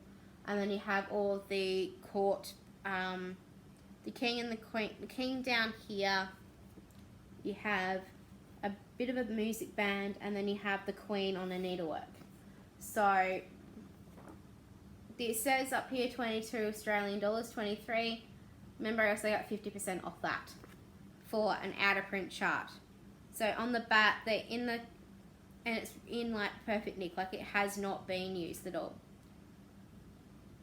and then you have all the court, the king and the queen, the king down here. You have a bit of a music band, and then you have the queen on the needlework. So it says up here 22 Australian dollars, 23. Remember, I also got 50% off that for an out of print chart. So on the back, they're in the, and it's in like perfect nick, like it has not been used at all.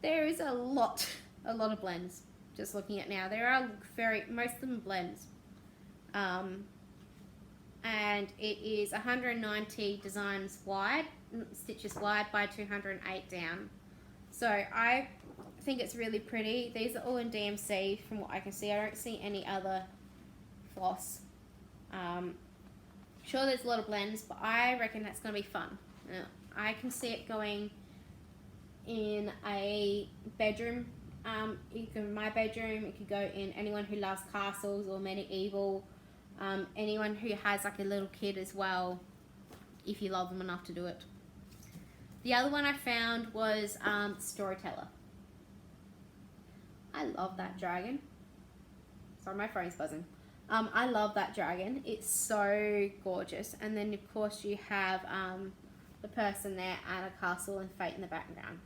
There is a lot of blends. Just looking at now, there are most of them blends. And it is 190 designs wide, stitches wide by 208 down. So I think it's really pretty. These are all in DMC from what I can see. I don't see any other floss. Sure, there's a lot of blends, but I reckon that's going to be fun. I can see it going in a bedroom. My bedroom. It could go in anyone who loves castles or medieval. Anyone who has like a little kid as well, if you love them enough to do it. The other one I found was Storyteller. I love that dragon. Sorry, my phone's buzzing. I love that dragon. It's so gorgeous. And then of course you have the person there and a castle and fate in the background.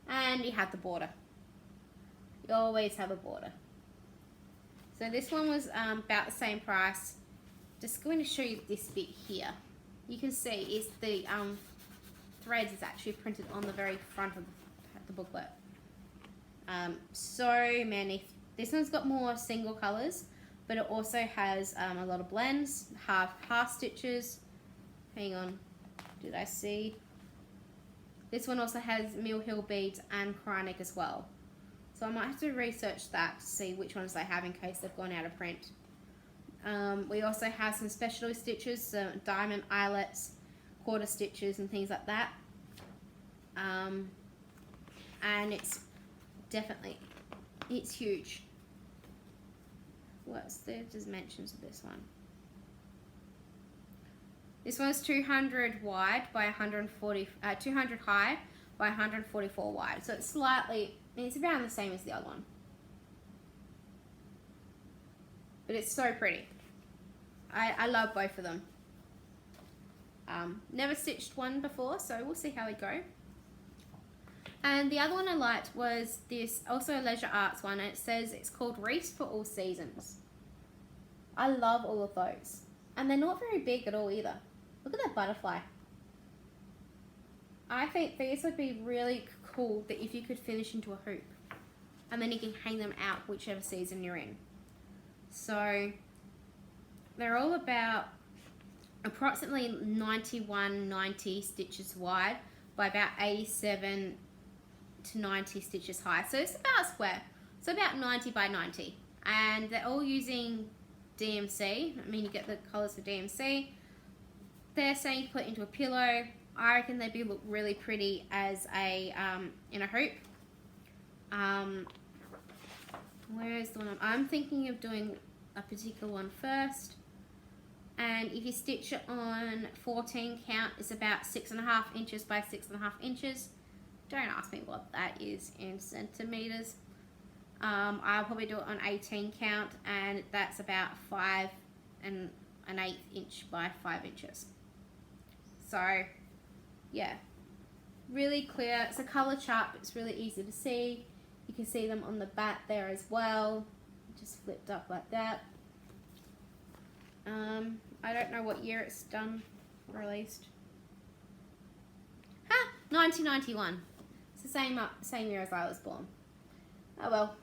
And you have the border. You always have a border. So this one was about the same price. Just going to show you this bit here. You can see it's the threads is actually printed on the very front of the booklet. So many. This one's got more single colours, but it also has a lot of blends, half stitches. Hang on, did I see? This one also has Mill Hill beads and Chronic as well. So I might have to research that to see which ones they have in case they've gone out of print. We also have some specialty stitches, so diamond eyelets, quarter stitches and things like that. And it's definitely, it's huge. What's the dimensions of this one? This one's 200 wide by 140, 200 high by 144 wide. So it's slightly, it's around the same as the other one. But it's so pretty. I love both of them. Never stitched one before, so we'll see how we go. And the other one I liked was this, also a Leisure Arts one, and it says it's called Reefs for All Seasons. I love all of those. And they're not very big at all either. Look at that butterfly. I think these would be really cool that if you could finish into a hoop. And then you can hang them out whichever season you're in. So they're all about approximately 90 stitches wide by about 87 to 90 stitches high. So it's about square. So about 90 by 90. And they're all using DMC. I mean, you get the colours for DMC. They're saying you put it into a pillow. I reckon they'd look really pretty as a in a hoop. Where is the one? I'm thinking of doing a particular one first. And if you stitch it on 14 count, it's about 6.5 inches by 6.5 inches. Don't ask me what that is in centimeters. I'll probably do it on 18 count, and that's about 5 1/8 inch by 5 inches. So yeah, really clear. It's a color chart, but it's really easy to see. You can see them on the back there as well, just flipped up like that. I don't know what year it's done, released. 1991. It's the same year as I was born. Oh well.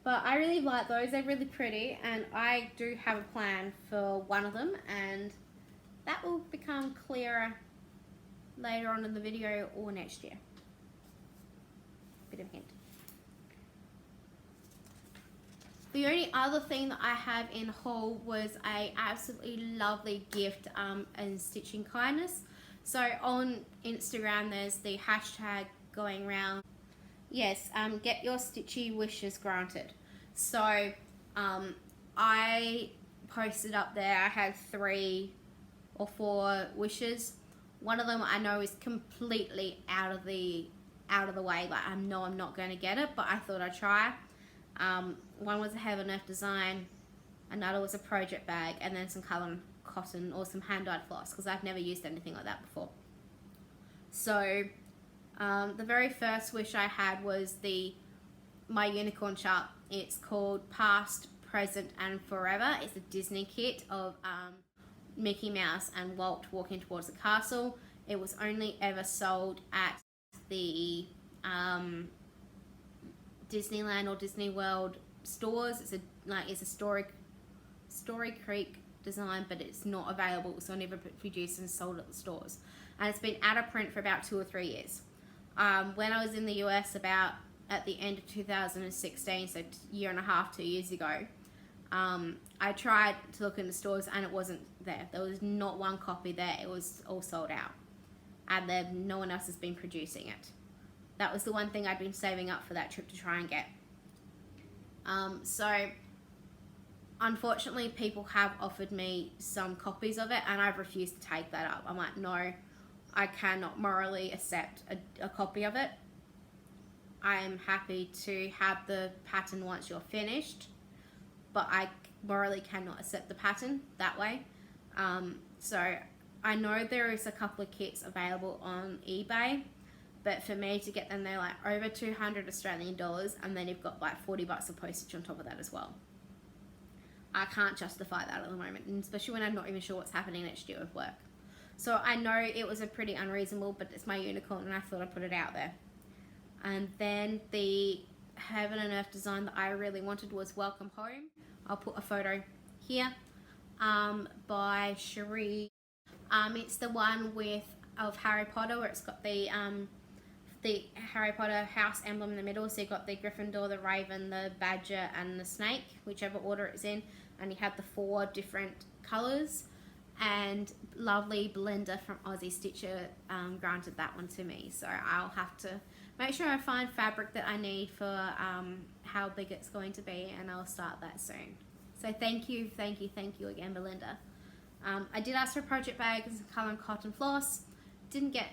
But I really like those. They're really pretty, and I do have a plan for one of them, and that will become clearer later on in the video or next year. Bit of a hint. The only other thing that I have in haul was a absolutely lovely gift and stitching kindness. So on Instagram there's the hashtag going around, yes, get your stitchy wishes granted. So I posted up there, I had 3 or 4 wishes. One of them I know is completely out of the way, like I know I'm not going to get it, but I thought I'd try. One was a Heaven Earth design, another was a project bag, and then some colour cotton or some hand-dyed floss, because I've never used anything like that before. So the very first wish I had was my unicorn chart. It's called Past, Present and Forever. It's a Disney kit of Mickey Mouse and Walt walking towards the castle. It was only ever sold at the Disneyland or Disney World stores. It's a Story Creek design, but it's not available, so I never produced and sold at the stores. And it's been out of print for about 2 or 3 years. When I was in the US at the end of 2016, so a year and a half, 2 years ago, I tried to look in the stores and it wasn't there. There was not one copy there. It was all sold out, and then no one else has been producing it. That was the one thing I'd been saving up for that trip to try and get. So unfortunately people have offered me some copies of it, and I've refused to take that up. I'm like, no, I cannot morally accept a copy of it. I am happy to have the pattern once you're finished, but I morally cannot accept the pattern that way. So I know there is a couple of kits available on eBay, but for me to get them, they're like over 200 Australian dollars, and then you've got like 40 bucks of postage on top of that as well. I can't justify that at the moment, and especially when I'm not even sure what's happening next year with work. So I know it was a pretty unreasonable, but it's my unicorn and I thought I'd put it out there. And then the Heaven and Earth design that I really wanted was Welcome Home. I'll put a photo here, by Cherie. It's the one of Harry Potter, where it's got the Harry Potter house emblem in the middle. So you've got the Gryffindor, the Raven, the Badger and the Snake, whichever order it's in, and you have the 4 different colours. And lovely Belinda from Aussie Stitcher granted that one to me, so I'll have to make sure I find fabric that I need for how big it's going to be, and I'll start that soon. So thank you again, Belinda. I did ask for project bags and colour and cotton floss. Didn't get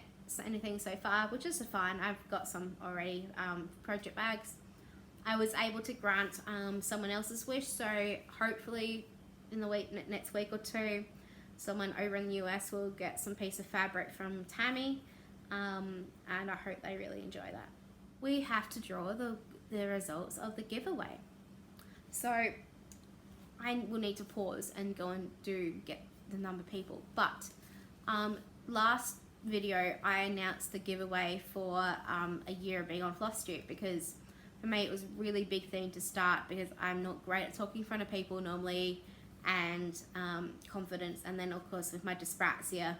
anything so far, which is fine. I've got some already, project bags. I was able to grant someone else's wish, so hopefully in the next week or 2, someone over in the US will get some piece of fabric from Tammy, and I hope they really enjoy that. We have to draw the results of the giveaway. So I will need to pause and go and get the number of people. But last video I announced the giveaway for a year of being on Flosstube, because for me it was a really big thing to start, because I'm not great at talking in front of people normally, and confidence, and then of course with my dyspraxia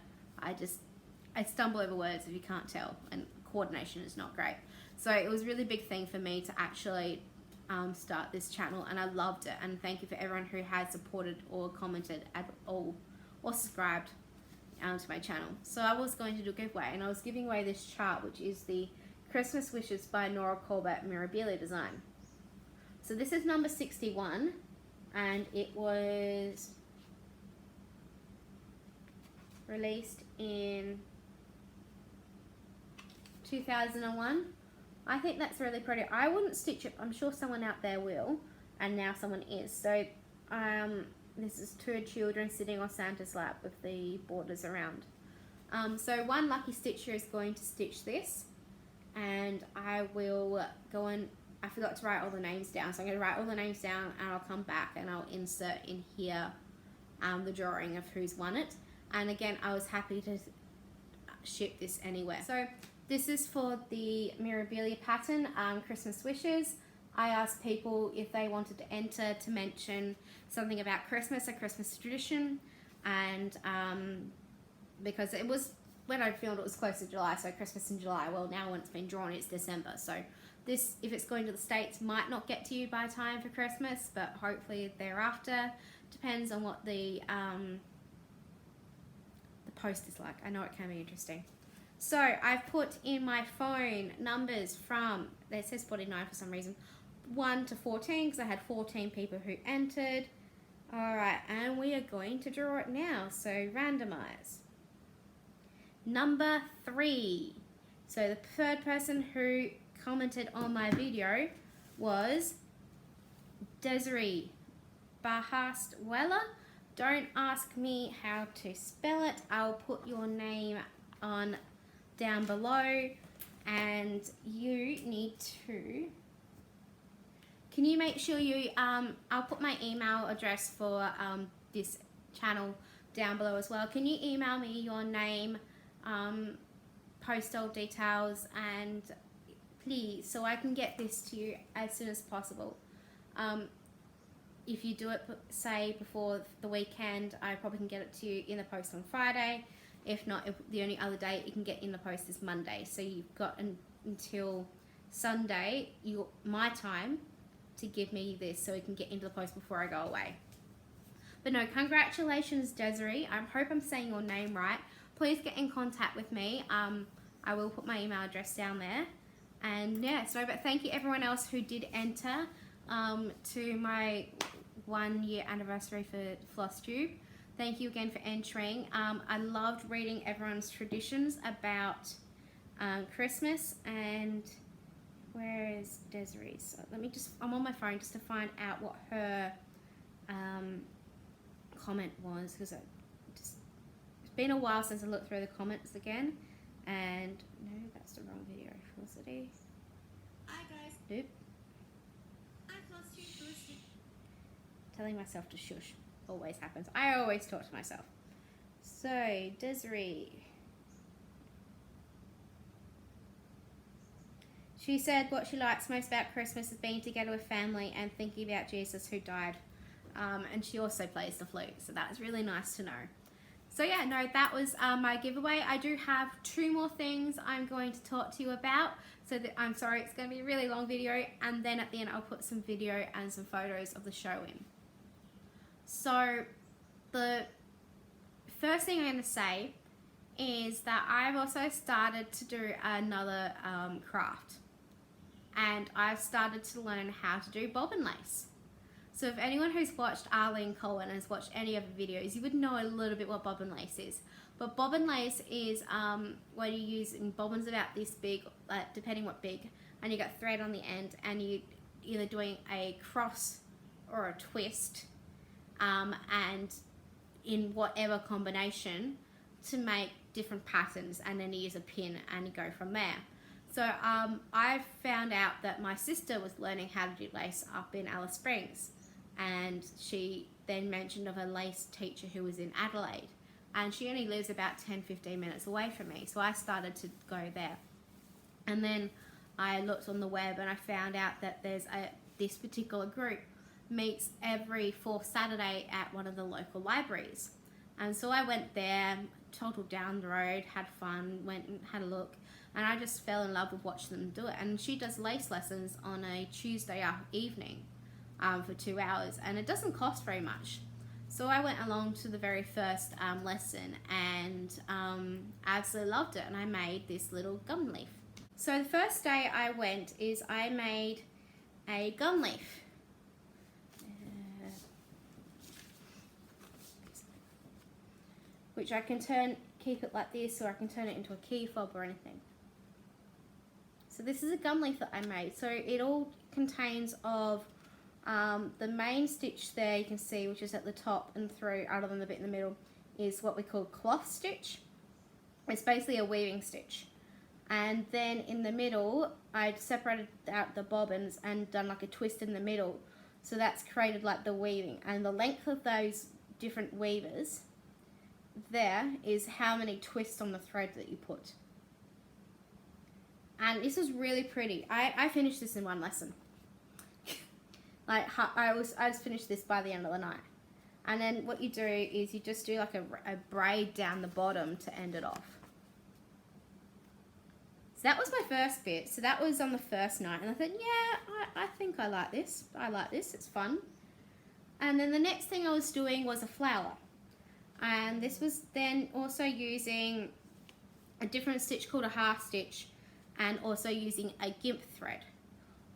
I stumble over words if you can't tell, and coordination is not great. So it was a really big thing for me to actually start this channel, and I loved it, and thank you for everyone who has supported or commented at all or subscribed to my channel. So I was going to do a giveaway, and I was giving away this chart, which is the Christmas Wishes by Nora Corbett Mirabilia design. So this is number 61, and it was released in 2001. I think that's really pretty. I wouldn't stitch it. I'm sure someone out there will, and now someone is. So this is 2 children sitting on Santa's lap with the borders around. So one lucky stitcher is going to stitch this, and I will go and, I forgot to write all the names down, so I'm going to write all the names down and I'll come back and I'll insert in here the drawing of who's won it. And again, I was happy to ship this anywhere. So this is for the Mirabilia pattern, Christmas Wishes. I asked people if they wanted to enter to mention something about Christmas, a Christmas tradition, and because it was, when I filmed it was close to July, so Christmas in July. Well, now when it's been drawn, it's December. So this, if it's going to the States, might not get to you by time for Christmas, but hopefully thereafter. Depends on what the post is like. I know it can be interesting. So I've put in my phone numbers from, it says 49 for some reason, 1 to 14, because I had 14 people who entered. Alright, and we are going to draw it now. So randomize. Number 3. So the third person who commented on my video was Desiree Bahastwella. Don't ask me how to spell it. I'll put your name on down below, and you need to, can you make sure you I'll put my email address for this channel down below as well. Can you email me your name, postal details, and please, so I can get this to you as soon as possible. If you do it, say, before the weekend, I probably can get it to you in the post on Friday. If not, the only other day you can get in the post is Monday. So you've got until Sunday, my time, to give me this so it can get into the post before I go away. But no, congratulations, Desiree. I hope I'm saying your name right. Please get in contact with me. I will put my email address down there. And yeah, so, but thank you everyone else who did enter to my 1-year anniversary for Flosstube. Thank you again for entering. I loved reading everyone's traditions about Christmas. And where is Desiree's? So let me just, I'm on my phone just to find out what her comment was, because it's been a while since I looked through the comments again. And no, that's the wrong video. Felicity. Hi guys. Nope. Hi Flosstube. Telling myself to shush always happens. I always talk to myself. So, Desiree. She said what she likes most about Christmas is being together with family and thinking about Jesus who died. And she also plays the flute, so that was really nice to know. So yeah, no, that was my giveaway. I do have 2 more things I'm going to talk to you about. So that, I'm sorry, it's going to be a really long video, and then at the end I'll put some video and some photos of the show in. So the first thing I'm going to say is that I've also started to do another craft, and I've started to learn how to do bobbin lace. So if anyone who's watched Arlene Cohen has watched any of the videos, you would know a little bit what bobbin lace is. But bobbin lace is what you use in bobbins about this big, depending what big, and you got thread on the end, and you either doing a cross or a twist, and in whatever combination to make different patterns, and then you use a pin and you go from there. So I found out that my sister was learning how to do lace up in Alice Springs, and she then mentioned of a lace teacher who was in Adelaide, and she only lives about 10-15 minutes away from me, so I started to go there. And then I looked on the web and I found out that there's this particular group meets every 4th Saturday at one of the local libraries. And so I went there, toddled down the road, had fun, went and had a look, and I just fell in love with watching them do it. And she does lace lessons on a Tuesday evening for 2 hours, and it doesn't cost very much. So I went along to the very first lesson, and absolutely loved it, and I made this little gum leaf. So the first day I went is I made a gum leaf. which I can keep it like this, or I can turn it into a key fob or anything. So this is a gum leaf that I made. So it all contains of the main stitch there, you can see, which is at the top and through, other than the bit in the middle, is what we call cloth stitch. It's basically a weaving stitch. And then in the middle, I separated out the bobbins and done like a twist in the middle. So that's created like the weaving. And the length of those different weavers there is how many twists on the thread that you put. And this is really pretty. I finished this in one lesson. Like I just finished this by the end of the night. And then what you do is you just do like a braid down the bottom to end it off. So that was my first bit. So that was on the first night. And I thought, yeah, I think I like this. I like this. It's fun. And then the next thing I was doing was a flower. And this was then also using a different stitch called a half stitch, and also using a gimp thread.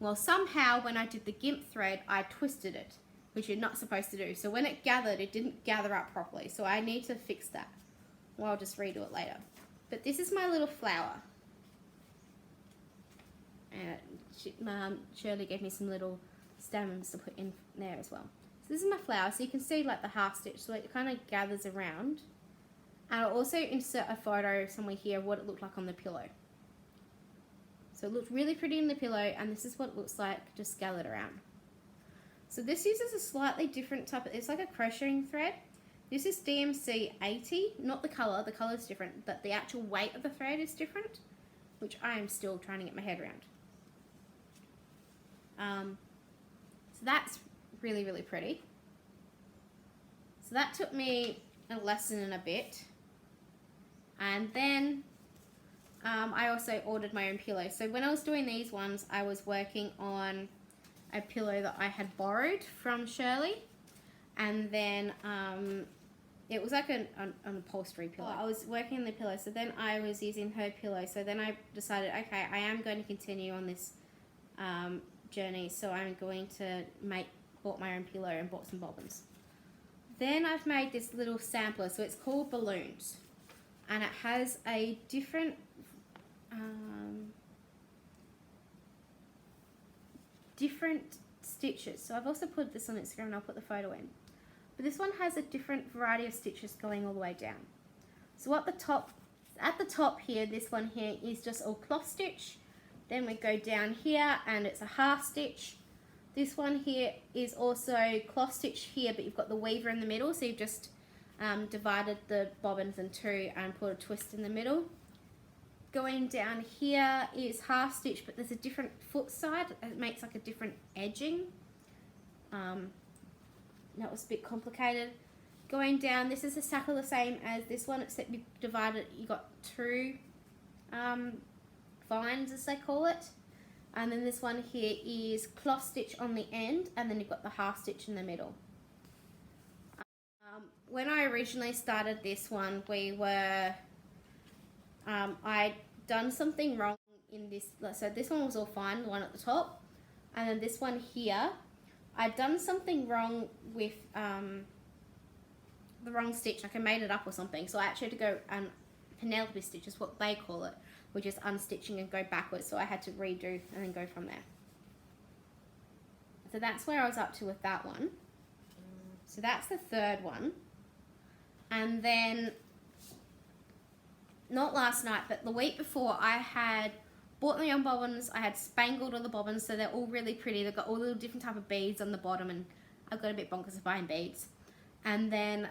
Well, somehow when I did the gimp thread, I twisted it, which you're not supposed to do. So when it gathered, it didn't gather up properly. So I need to fix that. Well, I'll just redo it later. But this is my little flower. Shirley gave me some little stamens to put in there as well. So this is my flower. So you can see like the half stitch. So it kind of gathers around. And I'll also insert a photo somewhere here of what it looked like on the pillow. So it looked really pretty in the pillow, and this is what it looks like just gathered around. So this uses a slightly different type of, it's like a crocheting thread. This is DMC 80, not the colour is different, but the actual weight of the thread is different, which I am still trying to get my head around. So that's really, really pretty. So that took me a lesson and a bit. And then I also ordered my own pillow. So when I was doing these ones, I was working on a pillow that I had borrowed from Shirley. And then it was like an upholstery pillow. I was working on the pillow, so then I was using her pillow. So then I decided, okay, I am going to continue on this journey. So I'm going to bought my own pillow and bought some bobbins. Then I've made this little sampler. So it's called Balloons. And it has a different stitches. So I've also put this on Instagram, and I'll put the photo in. But this one has a different variety of stitches going all the way down. So at the top here, this one here is just all cloth stitch. Then we go down here and it's a half stitch. This one here is also cloth stitch here, but you've got the weaver in the middle. So you've just divided the bobbins in two and put a twist in the middle. Going down here is half stitch, but there's a different foot side. It makes like a different edging. That was a bit complicated. Going down, this is exactly the same as this one, except you divided, you got two vines, as they call it. And then this one here is cloth stitch on the end, and then you've got the half stitch in the middle. When I originally started this one, I'd done something wrong in this. So this one was all fine, the one at the top. And then this one here, I'd done something wrong with the wrong stitch. Like I made it up or something. So I actually had to go and Penelope stitch is what they call it, which is unstitching and go backwards. So I had to redo and then go from there. So that's where I was up to with that one. So that's the third one. And then, not last night, but the week before, I had bought my own bobbins. I had spangled all the bobbins, so they're all really pretty. They've got all the different type of beads on the bottom, and I've got a bit bonkers of buying beads. And then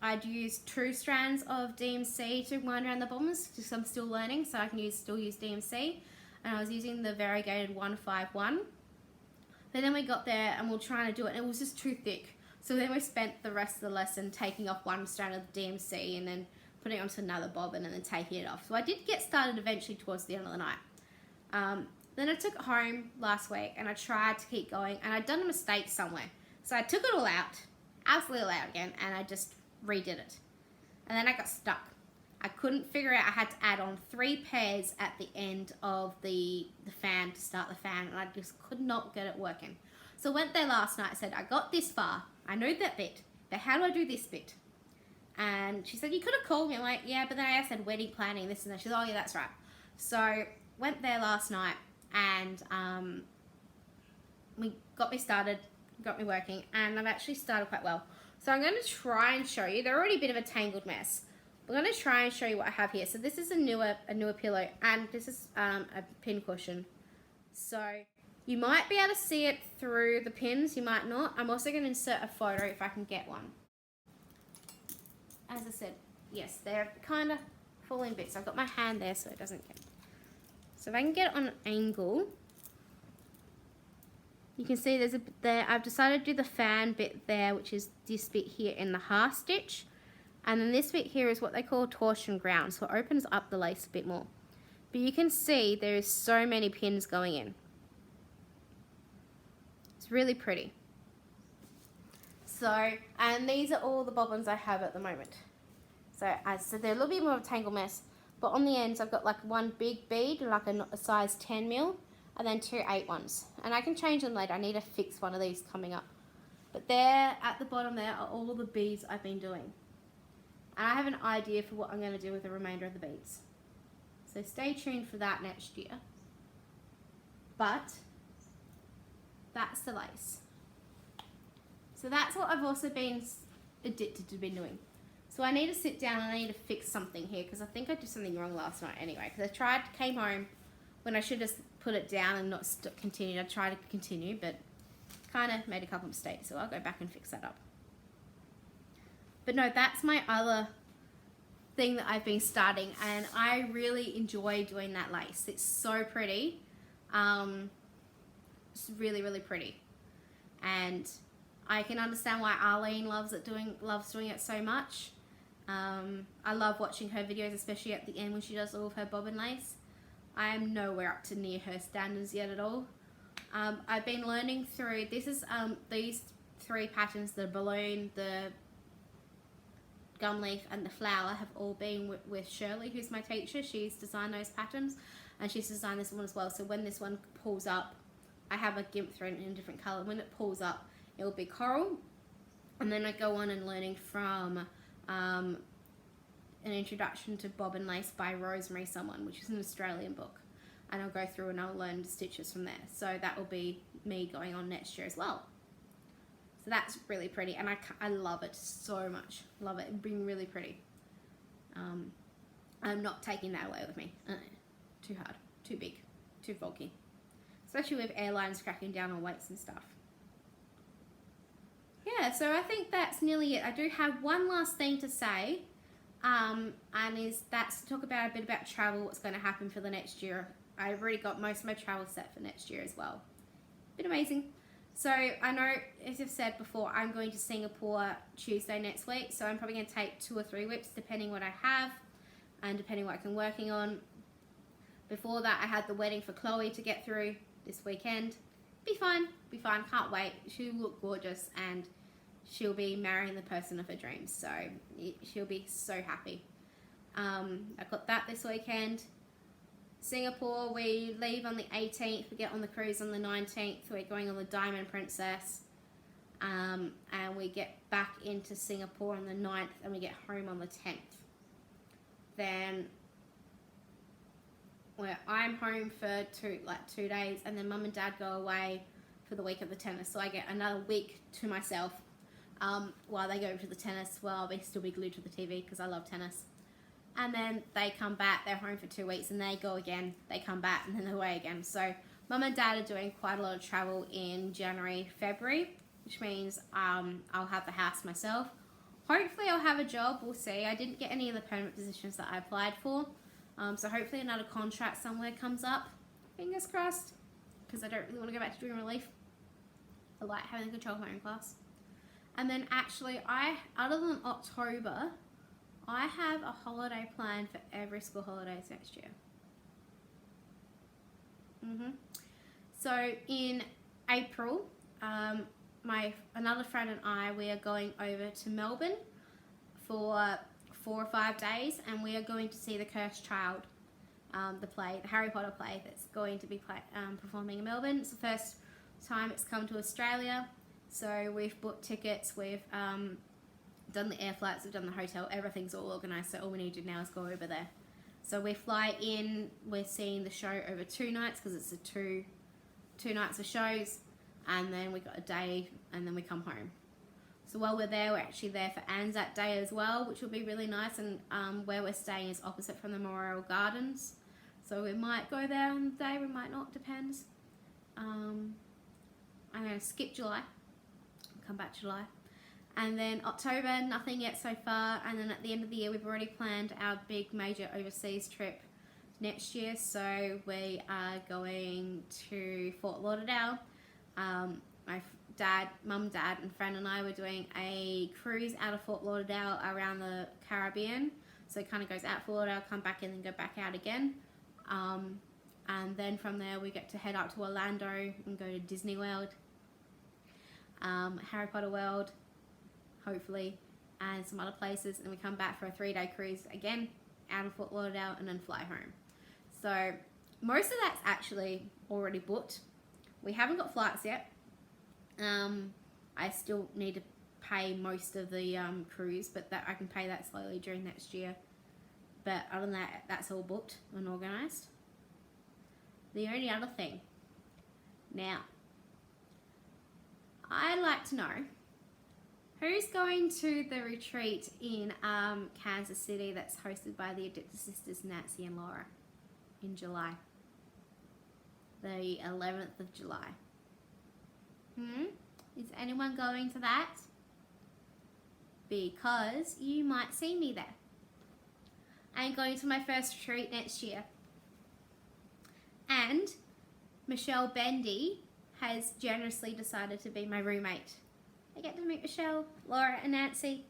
I'd used 2 strands of DMC to wind around the bobbins, because I'm still learning, so I can still use DMC. And I was using the variegated 151. But then we got there and we were trying to do it, and it was just too thick. So then we spent the rest of the lesson taking off one strand of the DMC and then putting it onto another bobbin and then taking it off. So I did get started eventually towards the end of the night. Then I took it home last week and I tried to keep going, and I'd done a mistake somewhere. So I took it all out, absolutely all out again, and I just redid it. And then I got stuck. I couldn't figure out, I had to add on 3 pairs at the end of the fan to start the fan, and I just could not get it working. So I went there last night, I said, I got this far, I know that bit, but how do I do this bit? And she said, you could have called me. I'm like, yeah, but then I said wedding planning, this and that. She's like, oh, yeah, that's right. So went there last night and we got me started, got me working, and I've actually started quite well. So I'm going to try and show you. They're already a bit of a tangled mess. I'm going to try and show you what I have here. So this is a newer pillow, and this is a pin cushion. So you might be able to see it through the pins, you might not. I'm also going to insert a photo if I can get one. As I said, yes, they're kind of falling bits. I've got my hand there so it doesn't get. So if I can get it on an angle, you can see there's a bit there. I've decided to do the fan bit there, which is this bit here in the half stitch. And then this bit here is what they call torsion ground, so it opens up the lace a bit more. But you can see there is so many pins going in. It's really pretty. So, and these are all the bobbins I have at the moment. So as I said, they're a little bit more of a tangle mess, but on the ends I've got like one big bead, like a size 10 mil, and then 2 8 ones. And I can change them later. I need to fix one of these coming up. But there, at the bottom there, are all of the beads I've been doing. And I have an idea for what I'm going to do with the remainder of the beads. So stay tuned for that next year. But that's the lace. So that's what I've also been addicted to doing. So I need to sit down and I need to fix something here because I think I did something wrong last night anyway. Because I came home when I should have put it down and not continued. I tried to continue, but kind of made a couple of mistakes. So I'll go back and fix that up. But no, that's my other thing that I've been starting, and I really enjoy doing that lace. It's so pretty. It's really, really pretty. And I can understand why Arlene loves doing it so much. I love watching her videos, especially at the end when she does all of her bobbin lace. I am nowhere up to near her standards yet at all. I've been learning through, this is these 3 patterns, the balloon, the gum leaf and the flower, have all been with Shirley, who's my teacher. She's designed those patterns and she's designed this one as well. So when this one pulls up, I have a gimp thread in a different color. When it pulls up, it will be coral. And then I go on and learning from an introduction to bobbin lace by Rosemary someone, which is an Australian book. And I'll go through and I'll learn the stitches from there. So that will be me going on next year as well. So that's really pretty, and I love it so much. Love it. It's been really pretty. I'm not taking that away with me. Too hard, too big, too bulky. Especially with airlines cracking down on weights and stuff. Yeah, so I think that's nearly it. I do have one last thing to say, and that's to talk about a bit about travel, what's going to happen for the next year. I've already got most of my travel set for next year as well. Been amazing. So I know, as I've said before, I'm going to Singapore Tuesday next week. So I'm probably going to take 2 or 3 whips, depending what I have and depending what I'm working on. Before that, I had the wedding for Chloe to get through this weekend. Be fine, can't wait. She'll look gorgeous and she'll be marrying the person of her dreams. So she'll be so happy. I've got that this weekend. Singapore, we leave on the 18th, we get on the cruise on the 19th, we're going on the Diamond Princess, and we get back into Singapore on the 9th, and we get home on the 10th. Then I'm home for 2 days, and then Mum and Dad go away for the week of the tennis, so I get another week to myself while they go to the tennis. Well, I'll still be glued to the TV because I love tennis. And then they come back, they're home for 2 weeks, and they go again, they come back, and then they're away again. So Mum and Dad are doing quite a lot of travel in January, February, which means I'll have the house myself. Hopefully I'll have a job, we'll see. I didn't get any of the permanent positions that I applied for. So hopefully another contract somewhere comes up. Fingers crossed, because I don't really want to go back to doing relief. I like having control of my own class. And then actually, other than October, I have a holiday planned for every school holidays next year. So in April, another friend and I, we are going over to Melbourne for 4 or 5 days, and we are going to see The Cursed Child, the play, the Harry Potter play that's going to be performing in Melbourne. It's the first time it's come to Australia, so we've booked tickets. We've done the air flights, we've done the hotel, everything's all organised, so all we need to do now is go over there. So we fly in, we're seeing the show over 2 nights because it's a two nights of shows, and then we got a day, and then we come home. So while we're there, we're actually there for Anzac Day as well, which will be really nice, and where we're staying is opposite from the Memorial Gardens. So we might go there on the day, we might not, depends. I'm going to skip July, come back July. And then October, nothing yet so far. And then at the end of the year, we've already planned our big major overseas trip next year. So we are going to Fort Lauderdale. My dad, mum, dad, and friend and I were doing a cruise out of Fort Lauderdale around the Caribbean. So it kind of goes out Fort Lauderdale, come back in, and go back out again. And then from there, we get to head up to Orlando and go to Disney World, Harry Potter World, hopefully, and some other places, and we come back for a 3-day cruise again out of Fort Lauderdale and then fly home. So most of that's actually already booked. We haven't got flights yet. I still need to pay most of the cruise, but that I can pay that slowly during next year. But other than that, that's all booked and organised. The only other thing, now, I'd like to know who's going to the retreat in Kansas City that's hosted by the Addicted Sisters Nancy and Laura in July? The 11th of July. Is anyone going to that? Because you might see me there. I'm going to my first retreat next year. And Michelle Bendy has generously decided to be my roommate. I get to meet Michelle, Laura, and Nancy.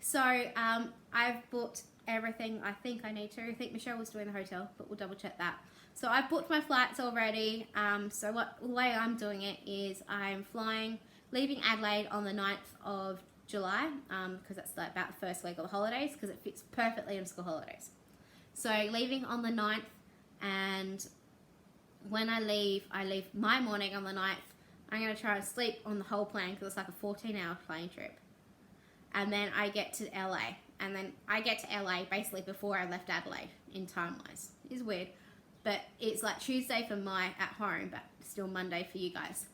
So I've booked everything I think I need to. I think Michelle was doing the hotel, but we'll double check that. So I've booked my flights already. So the way I'm doing it is I'm leaving Adelaide on the 9th of July, because that's like about the first week of the holidays, because it fits perfectly in school holidays. So leaving on the 9th, and when I leave my morning on the 9th. I'm going to try and sleep on the whole plane because it's like a 14-hour plane trip. And then I get to LA. And then I get to LA basically before I left Adelaide in time-wise. It's weird. But it's like Tuesday for at home, but still Monday for you guys.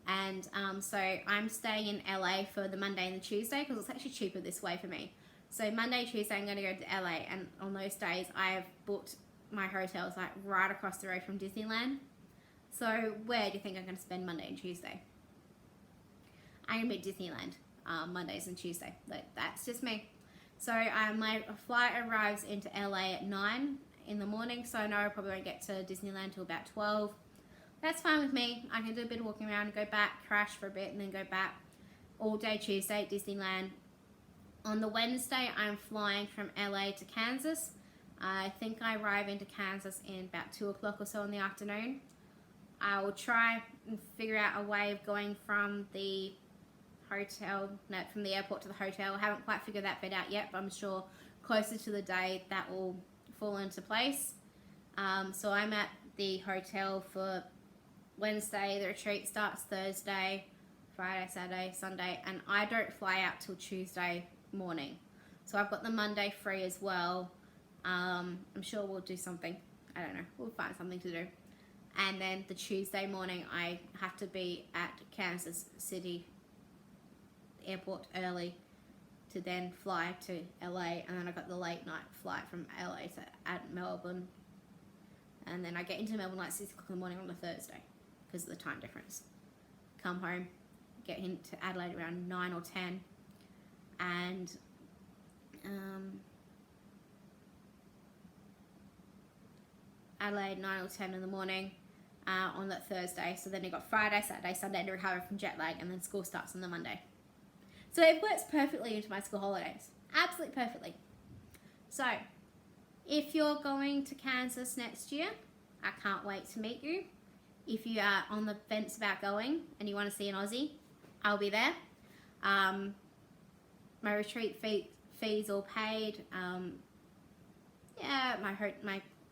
And so I'm staying in LA for the Monday and the Tuesday because it's actually cheaper this way for me. So Monday, Tuesday, I'm going to go to LA. And on those days, I've booked my hotels like right across the road from Disneyland. So where do you think I'm going to spend Monday and Tuesday? I'm going to be at Disneyland Mondays and Tuesday. That's just me. So my flight arrives into LA at 9 in the morning, so I know I probably won't get to Disneyland till about 12. That's fine with me. I can do a bit of walking around, go back, crash for a bit, and then go back all day Tuesday at Disneyland. On the Wednesday, I'm flying from LA to Kansas. I think I arrive into Kansas in about 2 o'clock or so in the afternoon. I will try and figure out a way of going from the airport to the hotel. I haven't quite figured that bit out yet, but I'm sure closer to the day that will fall into place. So I'm at the hotel for Wednesday. The retreat starts Thursday, Friday, Saturday, Sunday, and I don't fly out till Tuesday morning. So I've got the Monday free as well. I'm sure we'll do something. I don't know. We'll find something to do. And then the Tuesday morning, I have to be at Kansas City Airport early to then fly to LA. And then I got the late night flight from LA to Melbourne. And then I get into Melbourne like 6 o'clock in the morning on a Thursday because of the time difference. Come home, get into Adelaide around 9 or 10. And Adelaide 9 or 10 in the morning. On that Thursday, so then you got Friday, Saturday, Sunday to recover from jet lag, and then school starts on the Monday. So it works perfectly into my school holidays, absolutely perfectly. So if you're going to Kansas next year, I can't wait to meet you. If you are on the fence about going and you want to see an Aussie, I'll be there. My retreat fees all paid. Yeah, we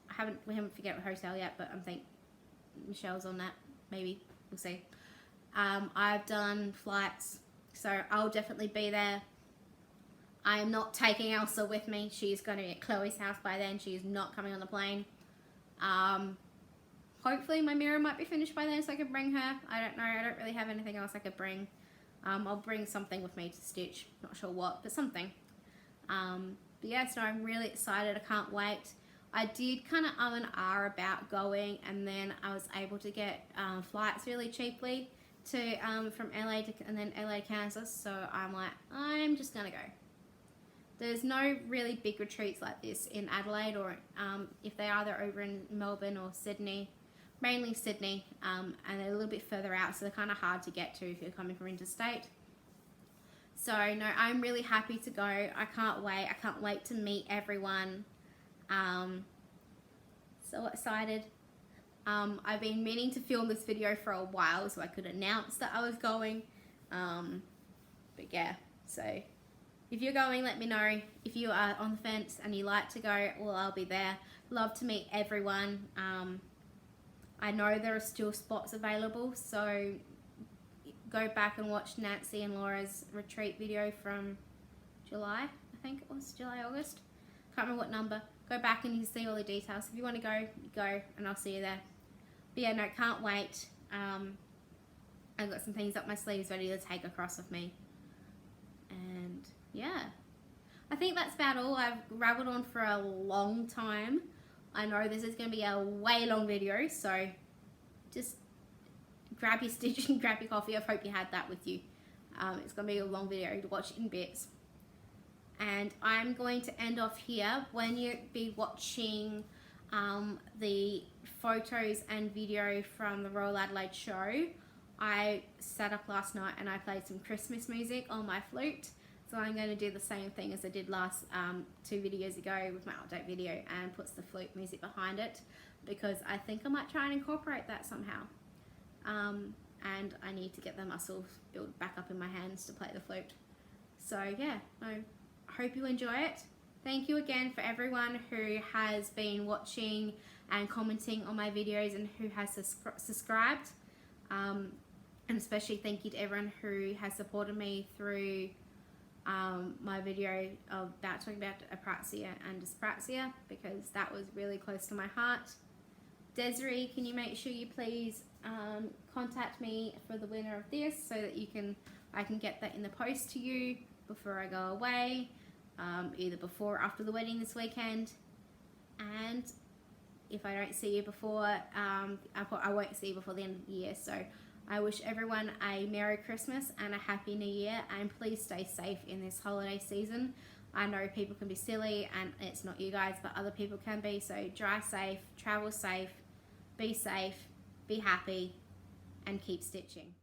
haven't figured out the hotel yet, but I'm thinking Michelle's on that, maybe, we'll see. I've done flights, so I'll definitely be there. I am not taking Elsa with me. She's going to be at Chloe's house by then. She is not coming on the plane. Hopefully my mirror might be finished by then so I can bring her. I don't know. I don't really have anything else I could bring. I'll bring something with me to stitch. Not sure what, but something. But yeah, so I'm really excited. I can't wait. I did kind of and ah about going, and then I was able to get flights really cheaply to from LA to and then LA to Kansas. So I'm like, I'm just gonna go. There's no really big retreats like this in Adelaide, or if they are, they're over in Melbourne or Sydney, mainly Sydney, and they're a little bit further out, so they're kind of hard to get to if you're coming from interstate. So no, I'm really happy to go. I can't wait. I can't wait to meet everyone. So excited. I've been meaning to film this video for a while so I could announce that I was going. But yeah, so if you're going, let me know. If you are on the fence and you like to go, well, I'll be there. Love to meet everyone. I know there are still spots available, so go back and watch Nancy and Laura's retreat video from July, I think it was July, August. Can't remember what number. Go back and you see all the details. If you want to go, go, and I'll see you there. But yeah, no, can't wait. I've got some things up my sleeves ready to take across with me. And yeah, I think that's about all. I've rabbled on for a long time. I know this is going to be a way long video, so just grab your stitch and grab your coffee. I hope you had that with you. It's going to be a long video to watch in bits. And I'm going to end off here. When you be watching the photos and video from the Royal Adelaide Show, I sat up last night and I played some Christmas music on my flute. So I'm going to do the same thing as I did last 2 videos ago with my update video, and puts the flute music behind it, because I think I might try and incorporate that somehow. And I need to get the muscles built back up in my hands to play the flute. So yeah, I hope you enjoy it. Thank you again for everyone who has been watching and commenting on my videos and who has subscribed. And especially thank you to everyone who has supported me through my video about talking about apraxia and dyspraxia, because that was really close to my heart. Desiree, can you make sure you please contact me for the winner of this, so that I can get that in the post to you before I go away, either before or after the wedding this weekend. And if I don't see you before, I won't see you before the end of the year. So I wish everyone a Merry Christmas and a Happy New Year, and please stay safe in this holiday season. I know people can be silly, and it's not you guys, but other people can be. So drive safe, travel safe, be happy, and keep stitching.